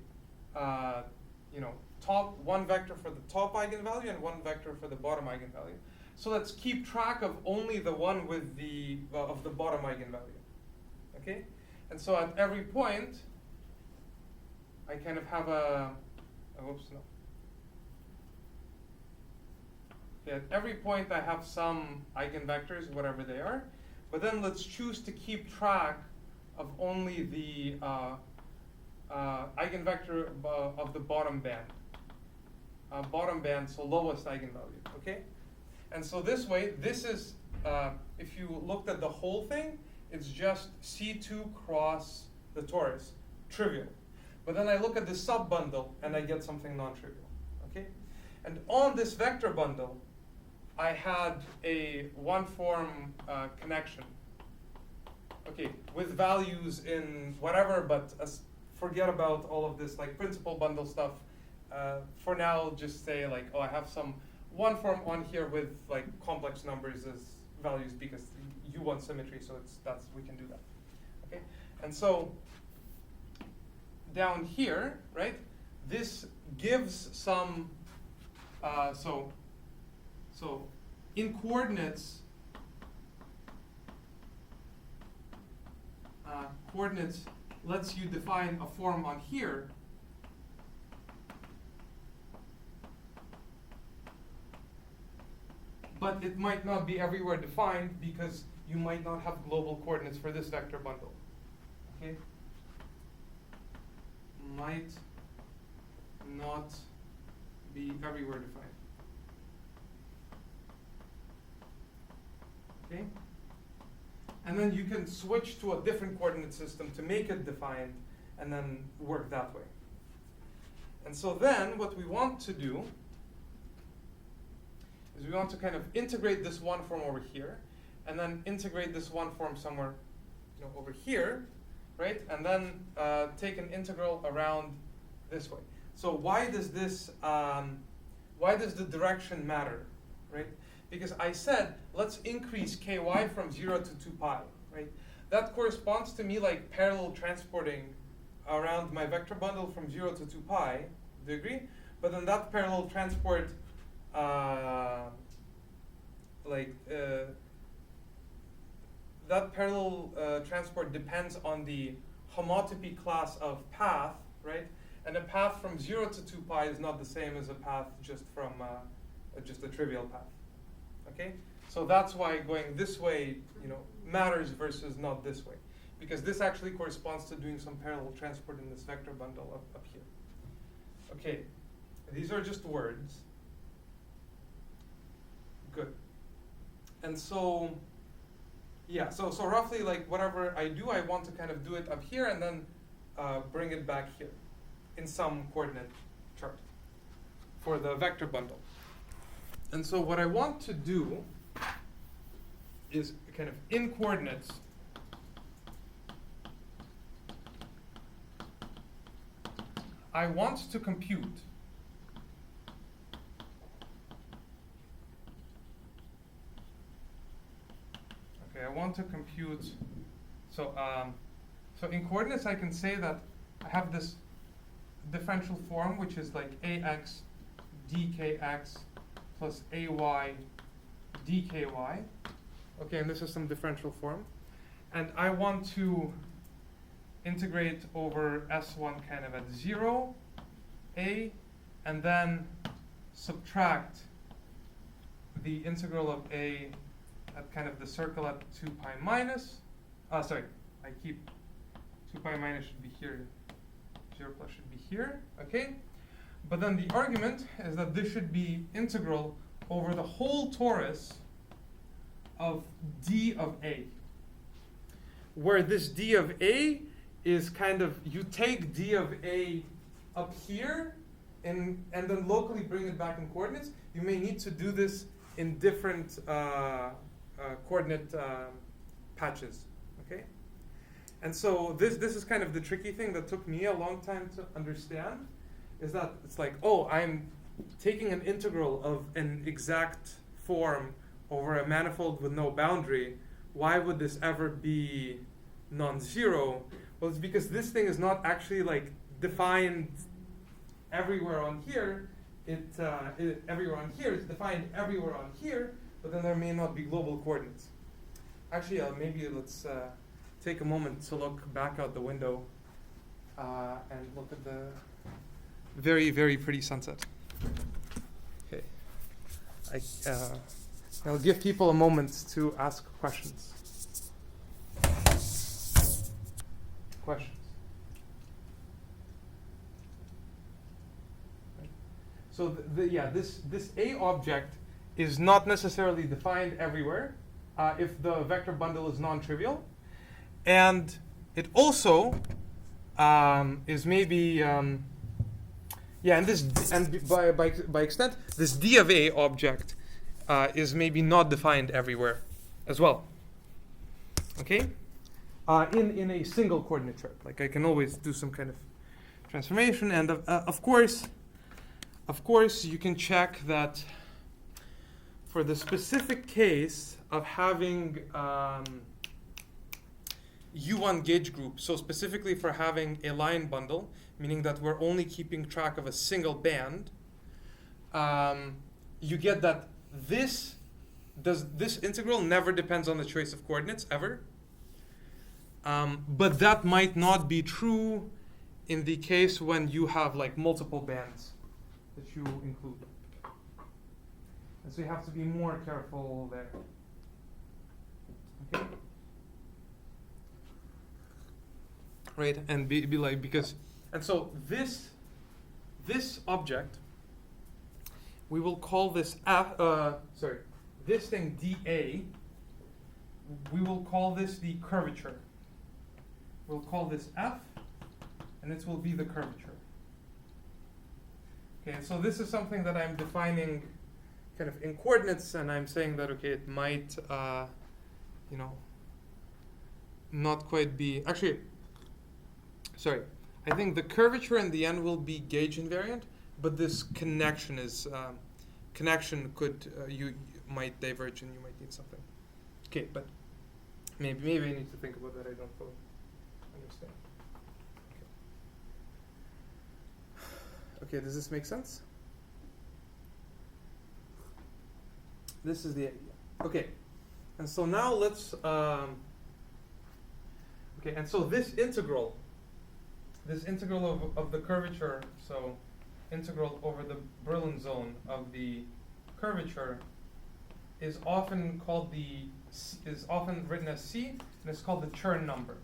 one vector for the top eigenvalue and one vector for the bottom eigenvalue. So let's keep track of only the one with the of the bottom eigenvalue, okay? And so at every point, I kind of have a, whoops, no. Okay, at every point I have some eigenvectors, whatever they are, but then let's choose to keep track of only the eigenvector of the bottom band. Bottom band, so lowest eigenvalue, okay? And so this way, this is, if you looked at the whole thing, it's just C2 cross the torus, trivial. But then I look at the subbundle and I get something non-trivial, okay? And on this vector bundle, I had a one-form connection, okay, with values in whatever, but forget about all of this like principal bundle stuff. For now, just say like, oh, I have some one form on here with like complex numbers as values because you want symmetry, so we can do that, okay? And so down here, right? This gives some. So in coordinates, coordinates lets you define a form on here. But it might not be everywhere defined because you might not have global coordinates for this vector bundle. Okay? Might not be everywhere defined. Okay? And then you can switch to a different coordinate system to make it defined and then work that way. And so then what we want to do is we want to kind of integrate this one form over here and then integrate this one form somewhere over here, right? And then take an integral around this way. So why does this, why does the direction matter, right? Because I said, let's increase ky from 0 to 2 pi, right? That corresponds to me like parallel transporting around my vector bundle from 0 to 2 pi, do you agree? But then that parallel transport, that parallel transport depends on the homotopy class of path, right? And a path from 0 to 2 pi is not the same as a path just from just a trivial path. Okay, so that's why going this way, matters versus not this way, because this actually corresponds to doing some parallel transport in this vector bundle up here. Okay, these are just words. Good. And so, yeah, so roughly like whatever I do, I want to kind of do it up here and then bring it back here in some coordinate chart for the vector bundle. And so what I want to do is kind of in coordinates, I want to compute I want to compute, so in coordinates I can say that I have this differential form which is like ax dkx plus ay dky. Okay, and this is some differential form. And I want to integrate over S1 kind of at 0, a, and then subtract the integral of a at kind of the circle at 2 pi minus. Sorry, I keep 2 pi minus should be here, 0 plus should be here, okay? But then the argument is that this should be integral over the whole torus of d of a, where this d of a is kind of, you take d of a up here and then locally bring it back in coordinates. You may need to do this in different coordinate patches, okay? And so this is kind of the tricky thing that took me a long time to understand, is that it's like, oh, I'm taking an integral of an exact form over a manifold with no boundary. Why would this ever be non-zero? Well, it's because this thing is not actually like defined everywhere on here. Everywhere on here, it's defined everywhere on here, but then there may not be global coordinates. Actually, maybe let's take a moment to look back out the window and look at the very, very pretty sunset. Okay. I'll give people a moment to ask questions. Questions? So this A object is not necessarily defined everywhere if the vector bundle is non-trivial, and it also is maybe and by extent this D of A object is maybe not defined everywhere as well. Okay, in a single coordinate chart, like I can always do some kind of transformation, and of course, you can check that for the specific case of having U1 gauge group, so specifically for having a line bundle, meaning that we're only keeping track of a single band, you get that this integral never depends on the choice of coordinates ever. But that might not be true in the case when you have like multiple bands that you include. And so you have to be more careful there. Okay? Right, and be like, because, and so this object, we will call this this thing dA, we will call this the curvature. We'll call this F, and this will be the curvature. Okay, and so this is something that I'm defining kind of in coordinates, and I'm saying that, okay, it might, not quite be, actually, sorry, I think the curvature in the end will be gauge invariant, but this connection is, could, you might diverge and you might need something. Okay, but maybe I need to think about that, I don't fully understand. Okay, does this make sense? This is the idea. Okay, and so now let's, okay, and so this integral of the curvature, so integral over the Berlin zone of the curvature is often called is often written as C, and it's called the Chern number.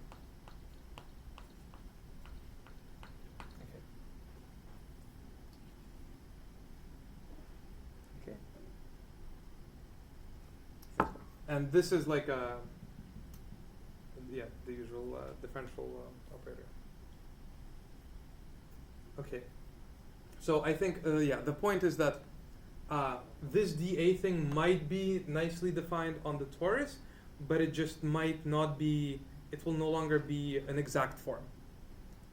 Okay. And this is like the usual differential operator. Okay. So I think the point is that this dA thing might be nicely defined on the torus, but it just might not be. It will no longer be an exact form.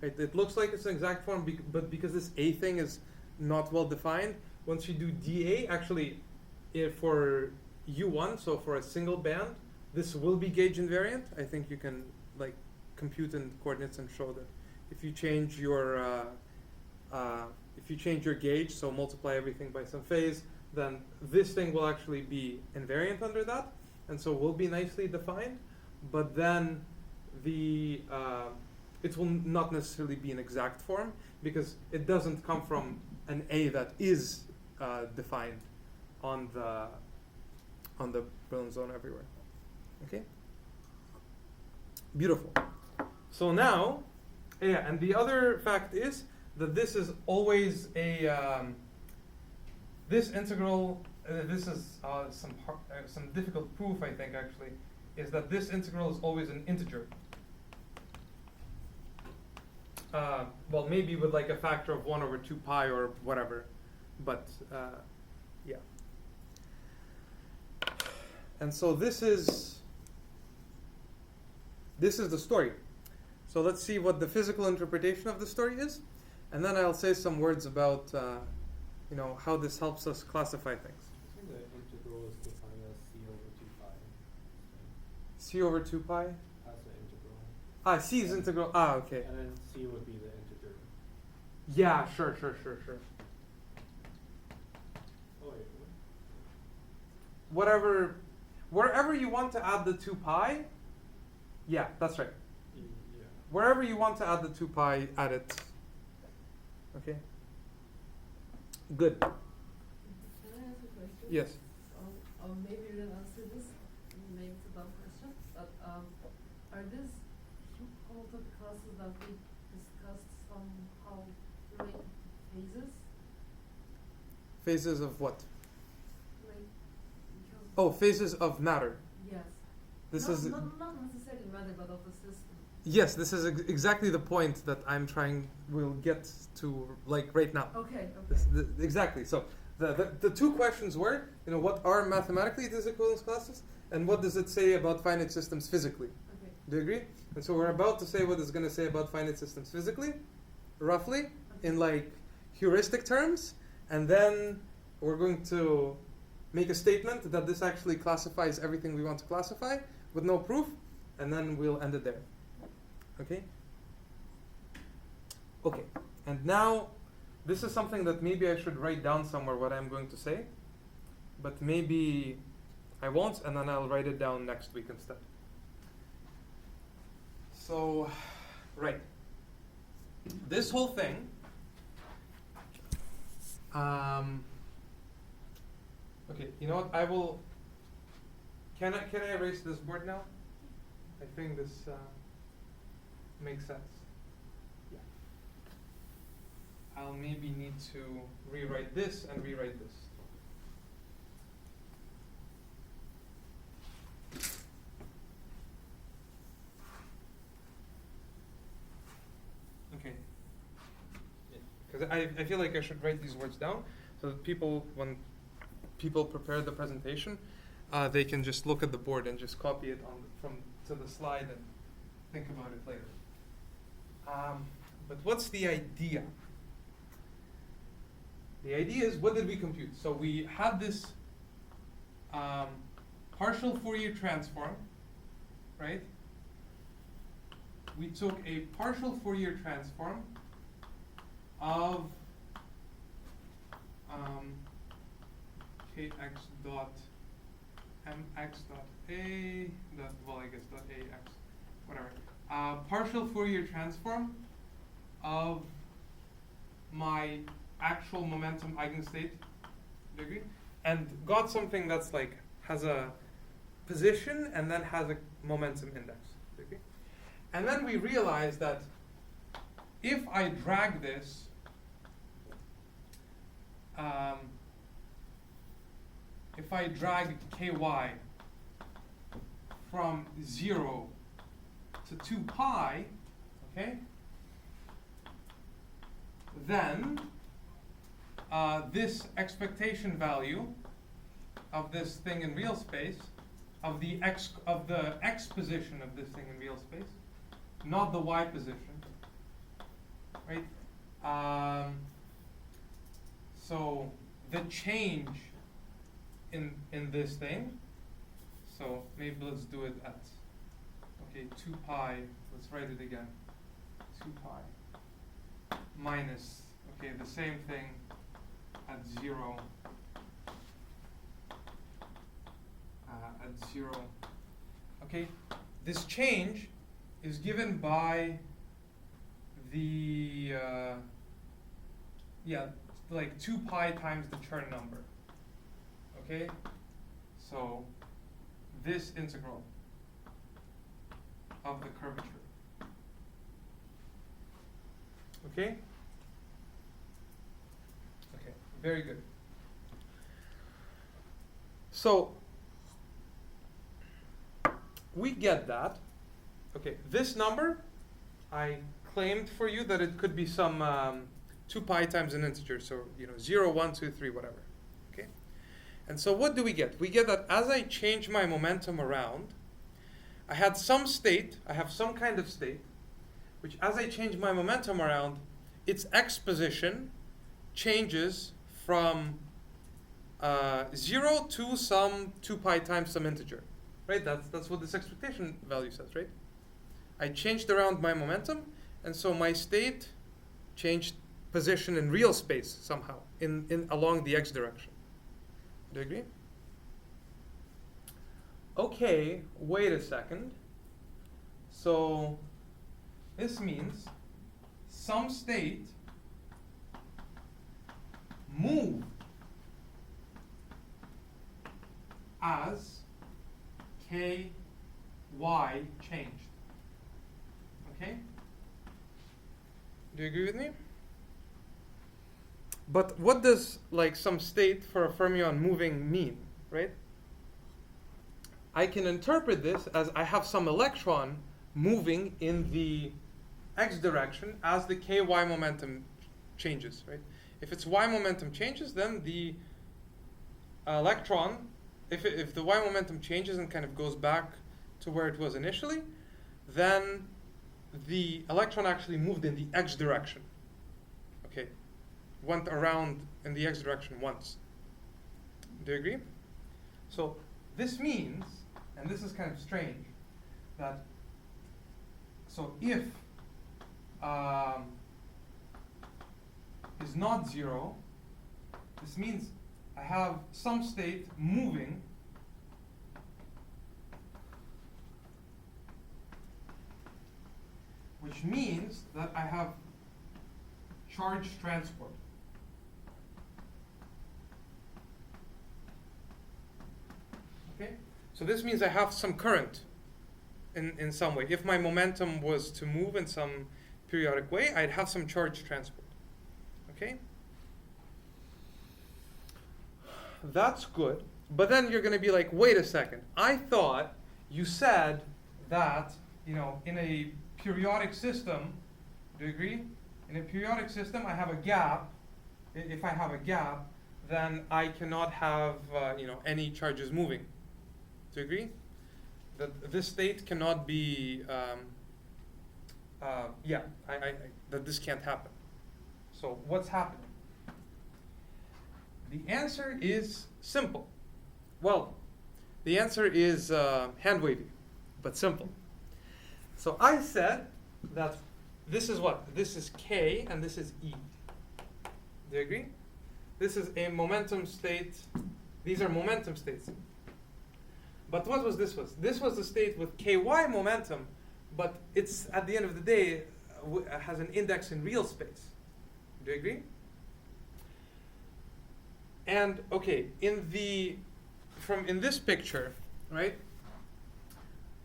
Right? It looks like it's an exact form, but because this A thing is not well defined, once you do dA, actually, for U1, so for a single band, this will be gauge invariant. I think you can like compute in coordinates and show that if you change your gauge, so multiply everything by some phase, then this thing will actually be invariant under that, and so will be nicely defined. But then it will not necessarily be an exact form because it doesn't come from an A that is defined on the Berlin zone everywhere. Okay. Beautiful. So now, and the other fact is that this is always a this integral. This is some difficult proof, I think, actually, is that this integral is always an integer. Well, maybe with like a factor of 1 over 2 pi or whatever, but yeah. And so this is the story. So let's see what the physical interpretation of the story is, and then I'll say some words about how this helps us classify things. I think the integral is defined as C over 2 pi. C over 2 pi? That's the integral. C is integral. Okay. And then C would be the integer. Yeah, sure. Oh, wait, Wherever you want to add the 2 pi, yeah, that's right. yeah. Wherever you want to add the 2 pi, add it. Okay. Good. Can I ask a question? Yes. Maybe you didn't answer this. Maybe it's a dumb question. But are these Hamilton classes that we discussed somehow related to phases? Phases of what? Like, because Oh, phases of matter. yes. This not, is not necessarily matter, but of the system. yes. This is exactly the point that I'm trying. We'll get to like right now. Okay. Exactly. So the two questions were, what are mathematically these equivalence classes, and what does it say about finite systems physically? Okay. Do you agree? And so we're about to say what it's going to say about finite systems physically, roughly, in like heuristic terms, and then we're going to make a statement that this actually classifies everything we want to classify with no proof, and then we'll end it there. Okay? Okay. And now, this is something that maybe I should write down somewhere what I'm going to say, but maybe I won't, and then I'll write it down next week instead. So, right. This whole thing, okay, you know what, can I erase this board now? I think this makes sense. Yeah. I'll maybe need to rewrite this and rewrite this. Okay. Because I feel like I should write these words down so that people, when people prepare the presentation, they can just look at the board and just copy it to the slide and think about it later. But what's the idea? The idea is, what did we compute? So we had this partial Fourier transform, right? We took a partial Fourier transform of kx dot mx dot a dot, well, I guess dot ax, whatever. Partial Fourier transform of my actual momentum eigenstate, do you agree? And got something that's like has a position and then has a momentum index, do you agree? And then we realized that if I drag this if I drag ky from 0 to 2 pi, okay, then this expectation value of this thing in real space, of the x position of this thing in real space, not the y position, right? So the change in this thing, so maybe let's do it at, okay, 2 pi, let's write it again, 2 pi minus, okay, the same thing at 0, okay, this change is given by the, like 2 pi times the Chern number, okay, so this integral of the curvature, okay? Okay, very good. So we get that. Okay, this number, I claimed for you that it could be some 2 pi times an integer, so 0, 1, 2, 3, whatever. Okay, and so what do we get? We get that as I change my momentum around, I had some state, I have some kind of state, which as I change my momentum around, its x position changes from 0 to some 2 pi times some integer, right? That's what this expectation value says, right? I changed around my momentum, and so my state changed position in real space somehow, in along the x direction. Do you agree? Okay, wait a second. So this means some state moved as ky changed. Okay? Do you agree with me? But what does like some state for a fermion moving mean, right? I can interpret this as I have some electron moving in the x direction as the ky momentum changes, right? If its y momentum changes, then the electron, if the y momentum changes and kind of goes back to where it was initially, then the electron actually moved in the x direction. Okay, went around in the x direction once. Do you agree? So this means, and this is kind of strange, that so if is not zero, this means I have some state moving which means that I have charge transport. Okay? So this means I have some current in some way. If my momentum was to move in some periodic way, I'd have some charge transport. Okay? That's good. But then you're going to be like, wait a second. I thought you said that, you know, in a periodic system, do you agree? In a periodic system, I have a gap. If I have a gap, then I cannot have, you know, any charges moving. Do you agree? That this state cannot be, that this can't happen. So what's happening? The answer is simple. Well, the answer is hand wavy, but simple. So I said that this is what? This is K and this is E. Do you agree? This is a momentum state. These are momentum states. But what was this was? This was the state with Ky momentum, but it's at the end of the day has an index in real space. Do you agree? And okay, in this picture, right?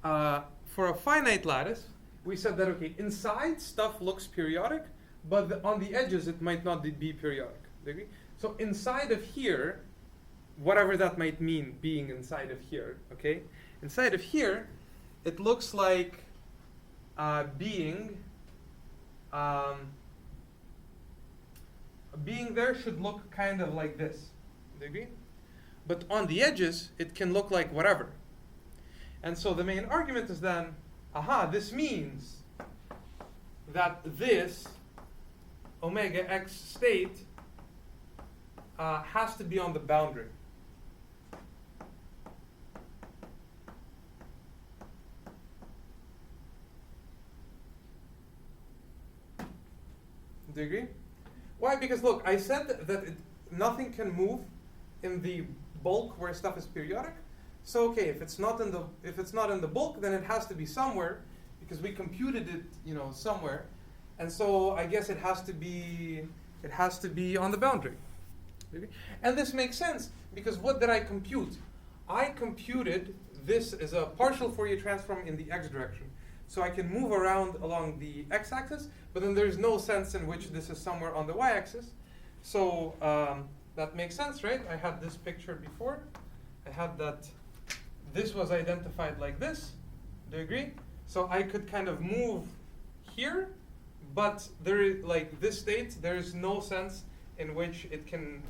For a finite lattice, we said that okay, inside stuff looks periodic, but on the edges it might not be periodic. Do you agree? So inside of here, whatever that might mean, being inside of here, okay? Inside of here, it looks like being there should look kind of like this. Do you agree? But on the edges, it can look like whatever. And so the main argument is then, this means that this omega x state has to be on the boundary. Do you agree? Why? Because look, I said that nothing can move in the bulk where stuff is periodic. So okay, if it's not in the bulk, then it has to be somewhere, because we computed it, you know, somewhere, and so I guess it has to be on the boundary. And this makes sense because what did I compute? I computed this as a partial Fourier transform in the x direction. So I can move around along the x-axis, but then there's no sense in which this is somewhere on the y-axis. So that makes sense, right? I had this picture before. I had that this was identified like this. Do you agree? So I could kind of move here, but there is, like this state, there is no sense in which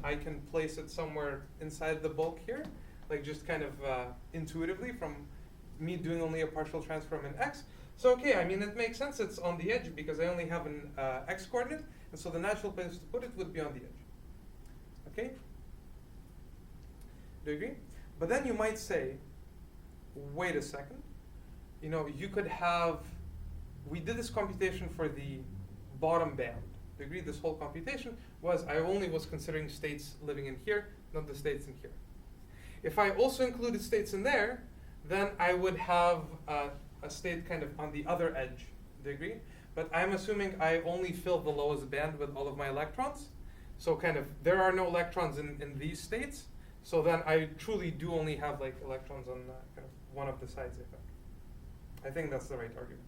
I can place it somewhere inside the bulk here, like just kind of intuitively from me doing only a partial transform in x. So okay, I mean it makes sense it's on the edge because I only have an x coordinate, and so the natural place to put it would be on the edge. Okay? Do you agree? But then you might say, wait a second, you know, you could have, we did this computation for the bottom band. Do you agree? This whole computation was, I only was considering states living in here, not the states in here. If I also included states in there, then I would have a state kind of on the other edge. Do you agree? But I'm assuming I only fill the lowest band with all of my electrons. So kind of, there are no electrons in these states. So then I truly do only have like electrons on kind of one of the sides, I think. I think that's the right argument.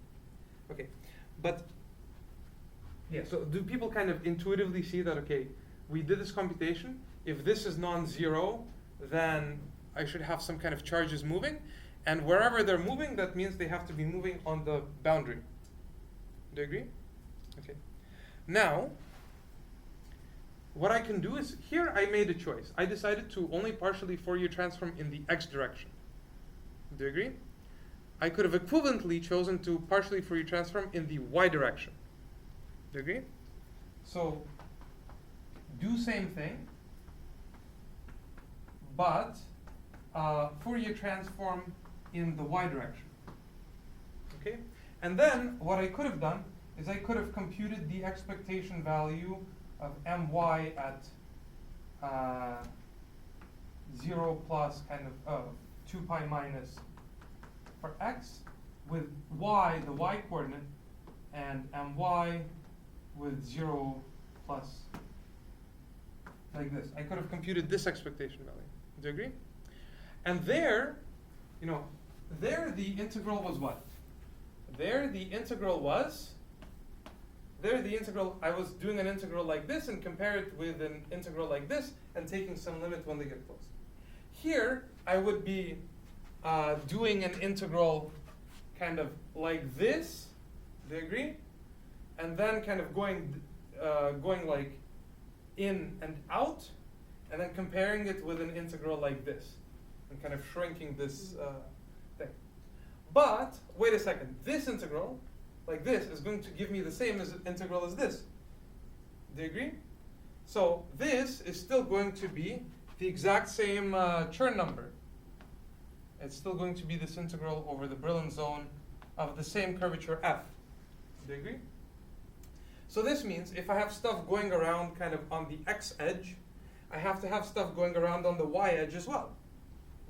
Okay, but yeah, so do people kind of intuitively see that, okay, we did this computation. If this is non-zero, then I should have some kind of charges moving. And wherever they're moving, that means they have to be moving on the boundary. Do you agree? Okay. Now, what I can do is, here I made a choice. I decided to only partially Fourier transform in the x direction. Do you agree? I could have equivalently chosen to partially Fourier transform in the y direction. Do you agree? So, do same thing, but Fourier transform in the y direction. Okay? And then what I could have done is I could have computed the expectation value of my at 0 plus kind of 2 pi minus for x, with y, the y coordinate, and my with 0 plus, like this. I could have computed this expectation value. Do you agree? And there, there the integral was what? I was doing an integral like this and compare it with an integral like this and taking some limit when they get close. Here, I would be doing an integral kind of like this, do you agree? And then kind of going like in and out, and then comparing it with an integral like this, and kind of shrinking this thing. But, wait a second, this integral, like this, is going to give me the same integral as this. Do you agree? So this is still going to be the exact same Chern number. It's still going to be this integral over the Brillouin zone of the same curvature f. Do you agree? So this means if I have stuff going around kind of on the x edge, I have to have stuff going around on the y edge as well,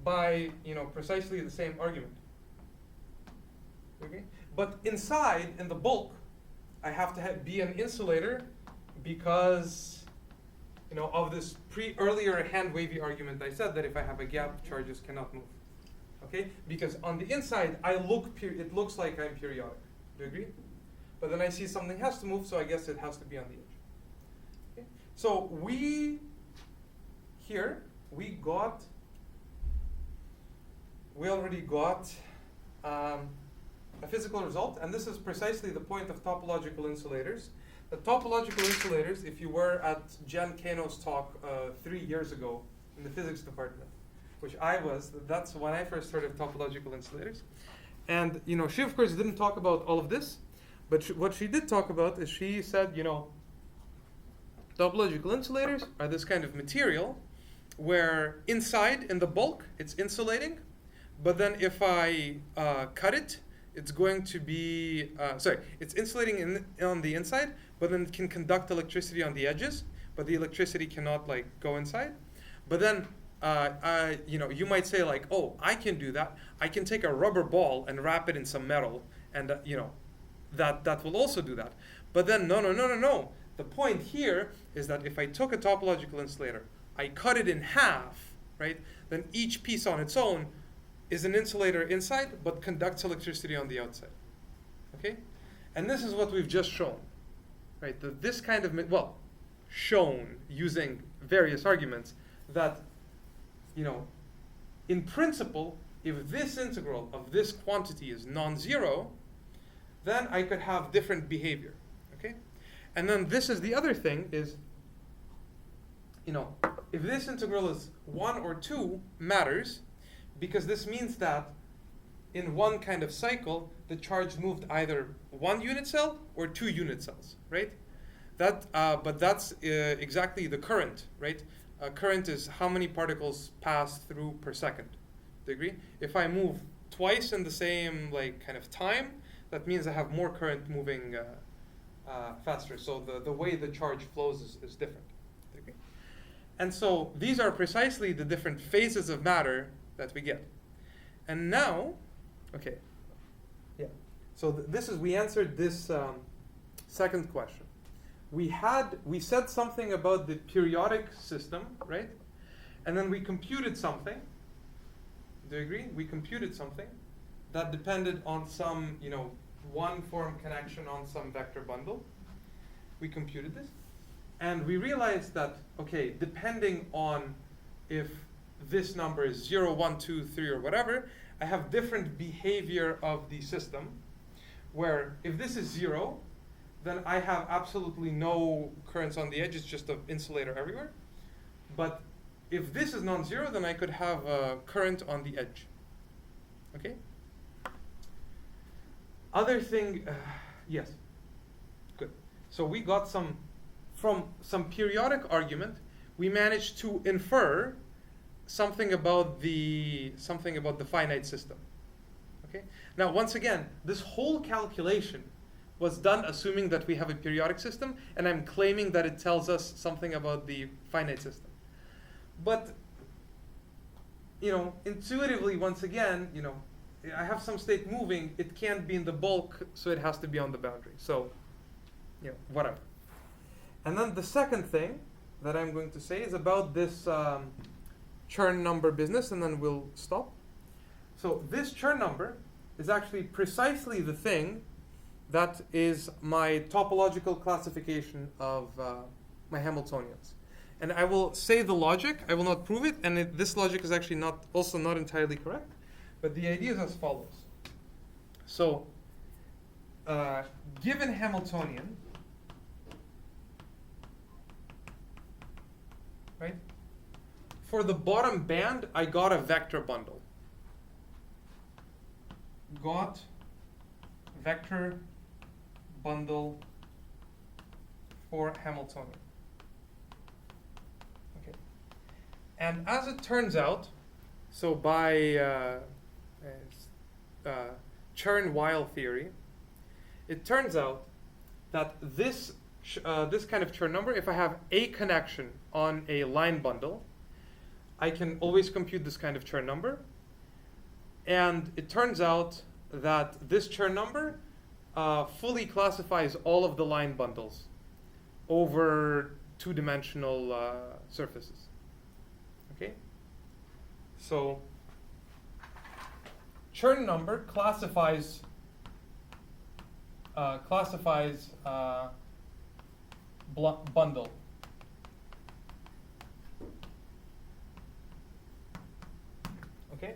by precisely the same argument. Okay? But inside, in the bulk, I have to be an insulator because of this earlier hand wavy argument I said that if I have a gap, charges cannot move. Okay? Because on the inside, it looks like I'm periodic. Do you agree? But then I see something has to move, so I guess it has to be on the edge. Okay? So we already got a physical result, and this is precisely the point of topological insulators. The topological insulators, if you were at Jen Kano's talk 3 years ago in the physics department, which I was, that's when I first heard of topological insulators. And she of course didn't talk about all of this, but what she did talk about is she said, topological insulators are this kind of material where inside, in the bulk, it's insulating, but then if I cut it, it's going to be, it's insulating on the inside, but then it can conduct electricity on the edges, but the electricity cannot go inside. But then, you might say oh, I can do that. I can take a rubber ball and wrap it in some metal, and that will also do that. But then, no. The point here is that if I took a topological insulator, I cut it in half, right? Then each piece on its own is an insulator inside, but conducts electricity on the outside. Okay? And this is what we've just shown, right? This kind of, shown using various arguments that, in principle, if this integral of this quantity is non-zero, then I could have different behavior, okay? And then this is the other thing is, if this integral is 1 or 2 matters, because this means that in one kind of cycle, the charge moved either 1 unit cell or 2 unit cells, right? But that's exactly the current, right? Current is how many particles pass through per second. Do you agree? If I move twice in the same kind of time, that means I have more current moving faster. So the way the charge flows is different. Do you agree? And so these are precisely the different phases of matter that we get. And now, okay, yeah. So we answered this second question. We said something about the periodic system, right? And then we computed something. Do you agree? We computed something that depended on some, one form connection on some vector bundle. We computed this. And we realized that, okay, depending on if this number is 0, 1, 2, 3, or whatever, I have different behavior of the system, where if this is 0, then I have absolutely no currents on the edge, it's just an insulator everywhere. But if this is non-zero, then I could have a current on the edge. Okay? Other thing, yes. Good. So we got from some periodic argument, we managed to infer something about the finite system. Okay? Now, once again, this whole calculation was done assuming that we have a periodic system, and I'm claiming that it tells us something about the finite system. But, intuitively, once again, I have some state moving, it can't be in the bulk, so it has to be on the boundary. So, whatever. And then the second thing that I'm going to say is about this Chern number business, and then we'll stop. So this Chern number is actually precisely the thing that is my topological classification of my Hamiltonians. And I will say the logic, I will not prove it, and this logic is actually not entirely correct, but the idea is as follows. So, given Hamiltonian, right? For the bottom band, I got a vector bundle. Got vector bundle for Hamiltonian. Okay. And as it turns out, so by Chern-Weil theory, it turns out that this kind of Chern number, if I have a connection on a line bundle, I can always compute this kind of Chern number. And it turns out that this Chern number fully classifies all of the line bundles over two-dimensional surfaces. Okay? So Chern number classifies bundle. Okay?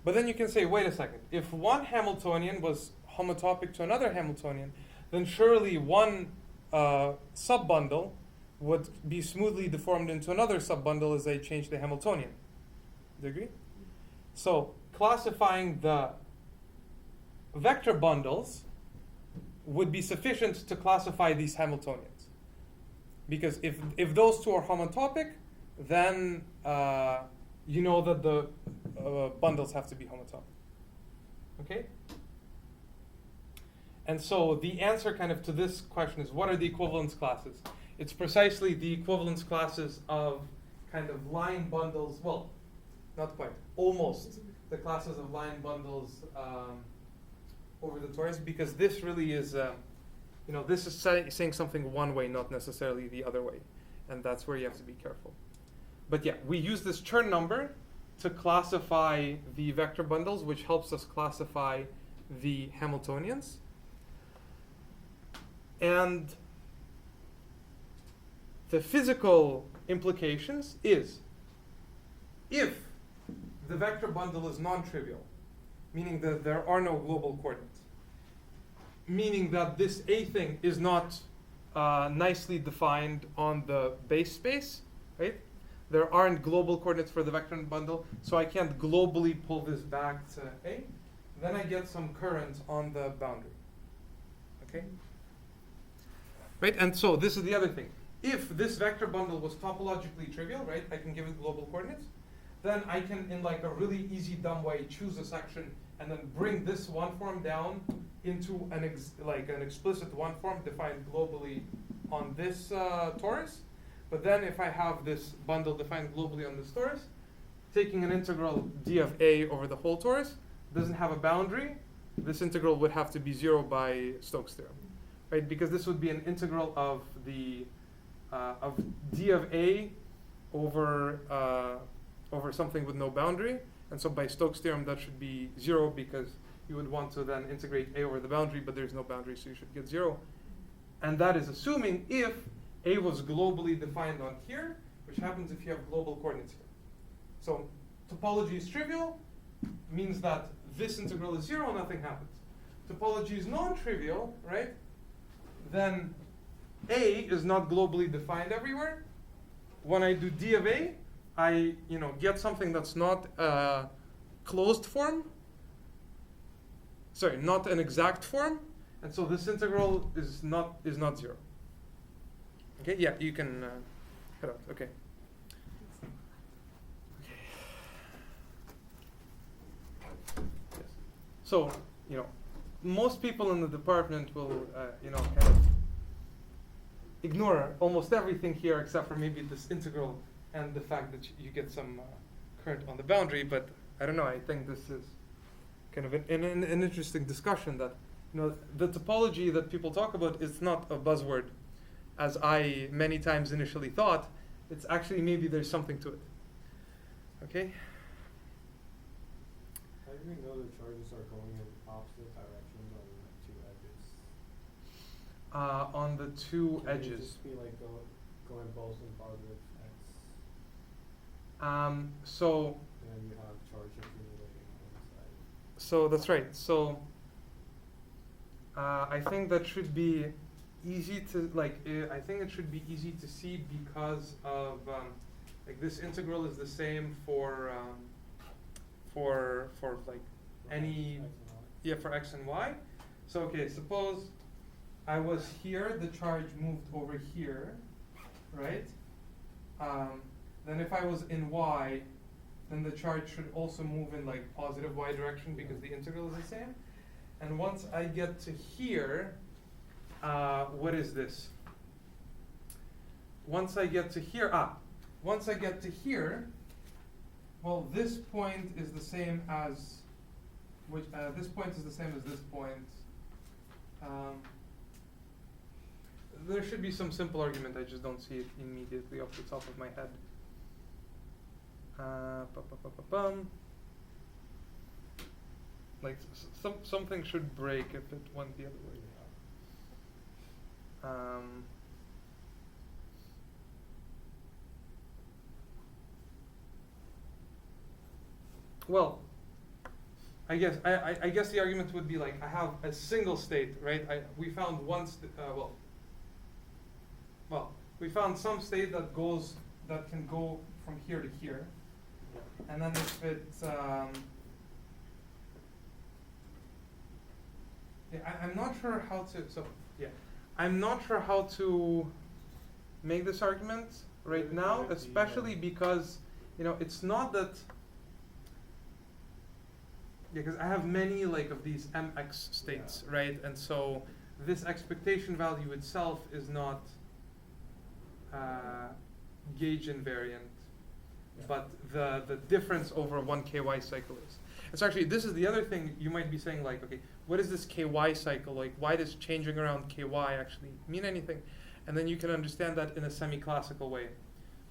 But then you can say, wait a second. If one Hamiltonian was homotopic to another Hamiltonian, then surely one subbundle would be smoothly deformed into another subbundle as I change the Hamiltonian. Do you agree? So classifying the vector bundles would be sufficient to classify these Hamiltonians. Because if those two are homotopic, then you know that the bundles have to be homotopic. Okay? And so the answer kind of to this question is, what are the equivalence classes? It's precisely the equivalence classes of kind of line bundles, well, not quite, almost the classes of line bundles over the torus, because this really is, this is saying something one way, not necessarily the other way. And that's where you have to be careful. But yeah, we use this Chern number to classify the vector bundles, which helps us classify the Hamiltonians. And the physical implications is, if the vector bundle is non-trivial, meaning that there are no global coordinates, meaning that this A thing is not nicely defined on the base space, right? There aren't global coordinates for the vector bundle, so I can't globally pull this back to A. Then I get some current on the boundary. Okay? Right, and so this is the other thing. If this vector bundle was topologically trivial, right, I can give it global coordinates, then I can, in like a really easy, dumb way, choose a section and then bring this one form down into an explicit one form defined globally on this torus. But then if I have this bundle defined globally on this torus, taking an integral d of A over the whole torus doesn't have a boundary. This integral would have to be 0 by Stokes' theorem, right? Because this would be an integral of the of d of A over something with no boundary. And so by Stokes' theorem, that should be 0, because you would want to then integrate A over the boundary, but there's no boundary, so you should get 0. And that is assuming if A was globally defined on here, which happens if you have global coordinates here. So topology is trivial, means that this integral is 0, nothing happens. Topology is non-trivial, right? Then A is not globally defined everywhere. When I do D of A, I get something that's not closed form. Sorry, not an exact form, and so this integral is not 0. Okay, yeah, you can head out. Okay. Yes. So most people in the department will kind of ignore almost everything here except for maybe this integral and the fact that you get some current on the boundary. But I don't know. I think this is kind of an interesting discussion that the topology that people talk about is not a buzzword, as I many times initially thought. It's actually maybe there's something to it. Okay. How do we know the charges are going in opposite directions on the two edges? On the two Can it edges. just be like going both in positive x, So and then you have charge accumulating on one side? So that's right. So I think that should be easy to I think it should be easy to see because of this integral is the same for like any for x and y. So okay, suppose I was here, the charge moved over here, right? Then if I was in y, then the charge should also move in like positive y direction because the integral is the same. And once I get to here, what is this? Once I get to here, well, this point is the same as this point is the same as this point. There should be some simple argument. I just don't see it immediately off the top of my head. Like something should break if it went the other way. Well, I guess the argument would be like I have a single state, right? We found one we found some state that can go from here to here, and then if it's I'm not sure how to I'm not sure how to make this argument right now, especially because it's not that because I have many of these mx states, right? And so this expectation value itself is not gauge invariant, but the difference over one ky cycle is. And so actually this is the other thing you might be saying, like, okay, what is this ky cycle? Like, why does changing around ky actually mean anything? And then you can understand that in a semi-classical way.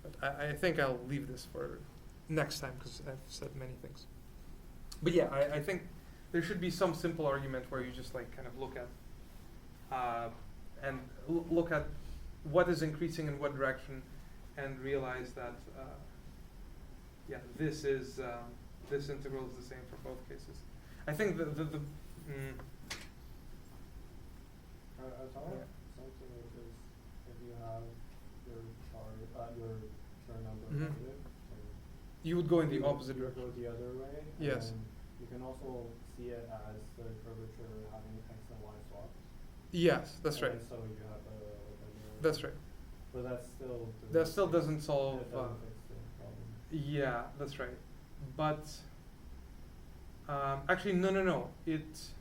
But I think I'll leave this for next time because I've said many things. But yeah, I think there should be some simple argument where you just kind of look at look at what is increasing in what direction, and realize that this is this integral is the same for both cases. I think I thought something which is if you have your turn number negative, you would go in the opposite you direction. go the other way. Yes. And you can also see it as the curvature having x and y swaps. Yes, that's right. And so you have a That's right. But That still doesn't solve. It doesn't fix the problem. Yeah, that's right. But actually, no. It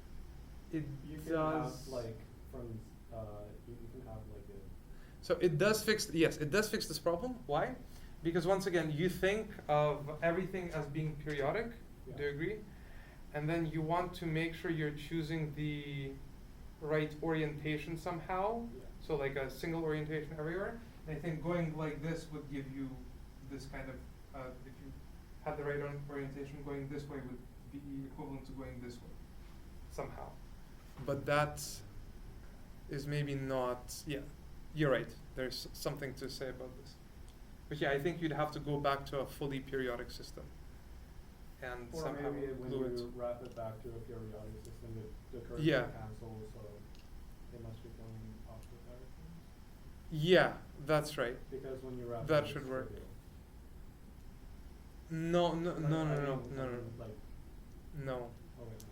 You can does. have from you can have a. So it does fix. Yes, it does fix this problem. Why? Because once again, you think of everything as being periodic. Yeah. Do you agree? And then you want to make sure you're choosing the right orientation somehow. Yeah. So like a single orientation everywhere. And I think going like this would give you this kind of, if you had the right orientation, going this way would be equivalent to going this way somehow. But that is maybe not, yeah, you're right. there's something to say about this. But yeah, I think you'd have to go back to a fully periodic system and Or somehow maybe when glue it. you wrap it back to a periodic system, the curves Yeah. will cancel, so they must become opposite directions. Yeah, that's right. Because when you wrap That it, should it's work. trivial. No, no, Like, no, I no, no, mean, no, no, like, no, okay,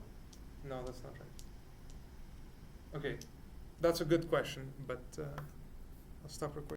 no. no, that's not right. Okay, that's a good question, but I'll stop recording.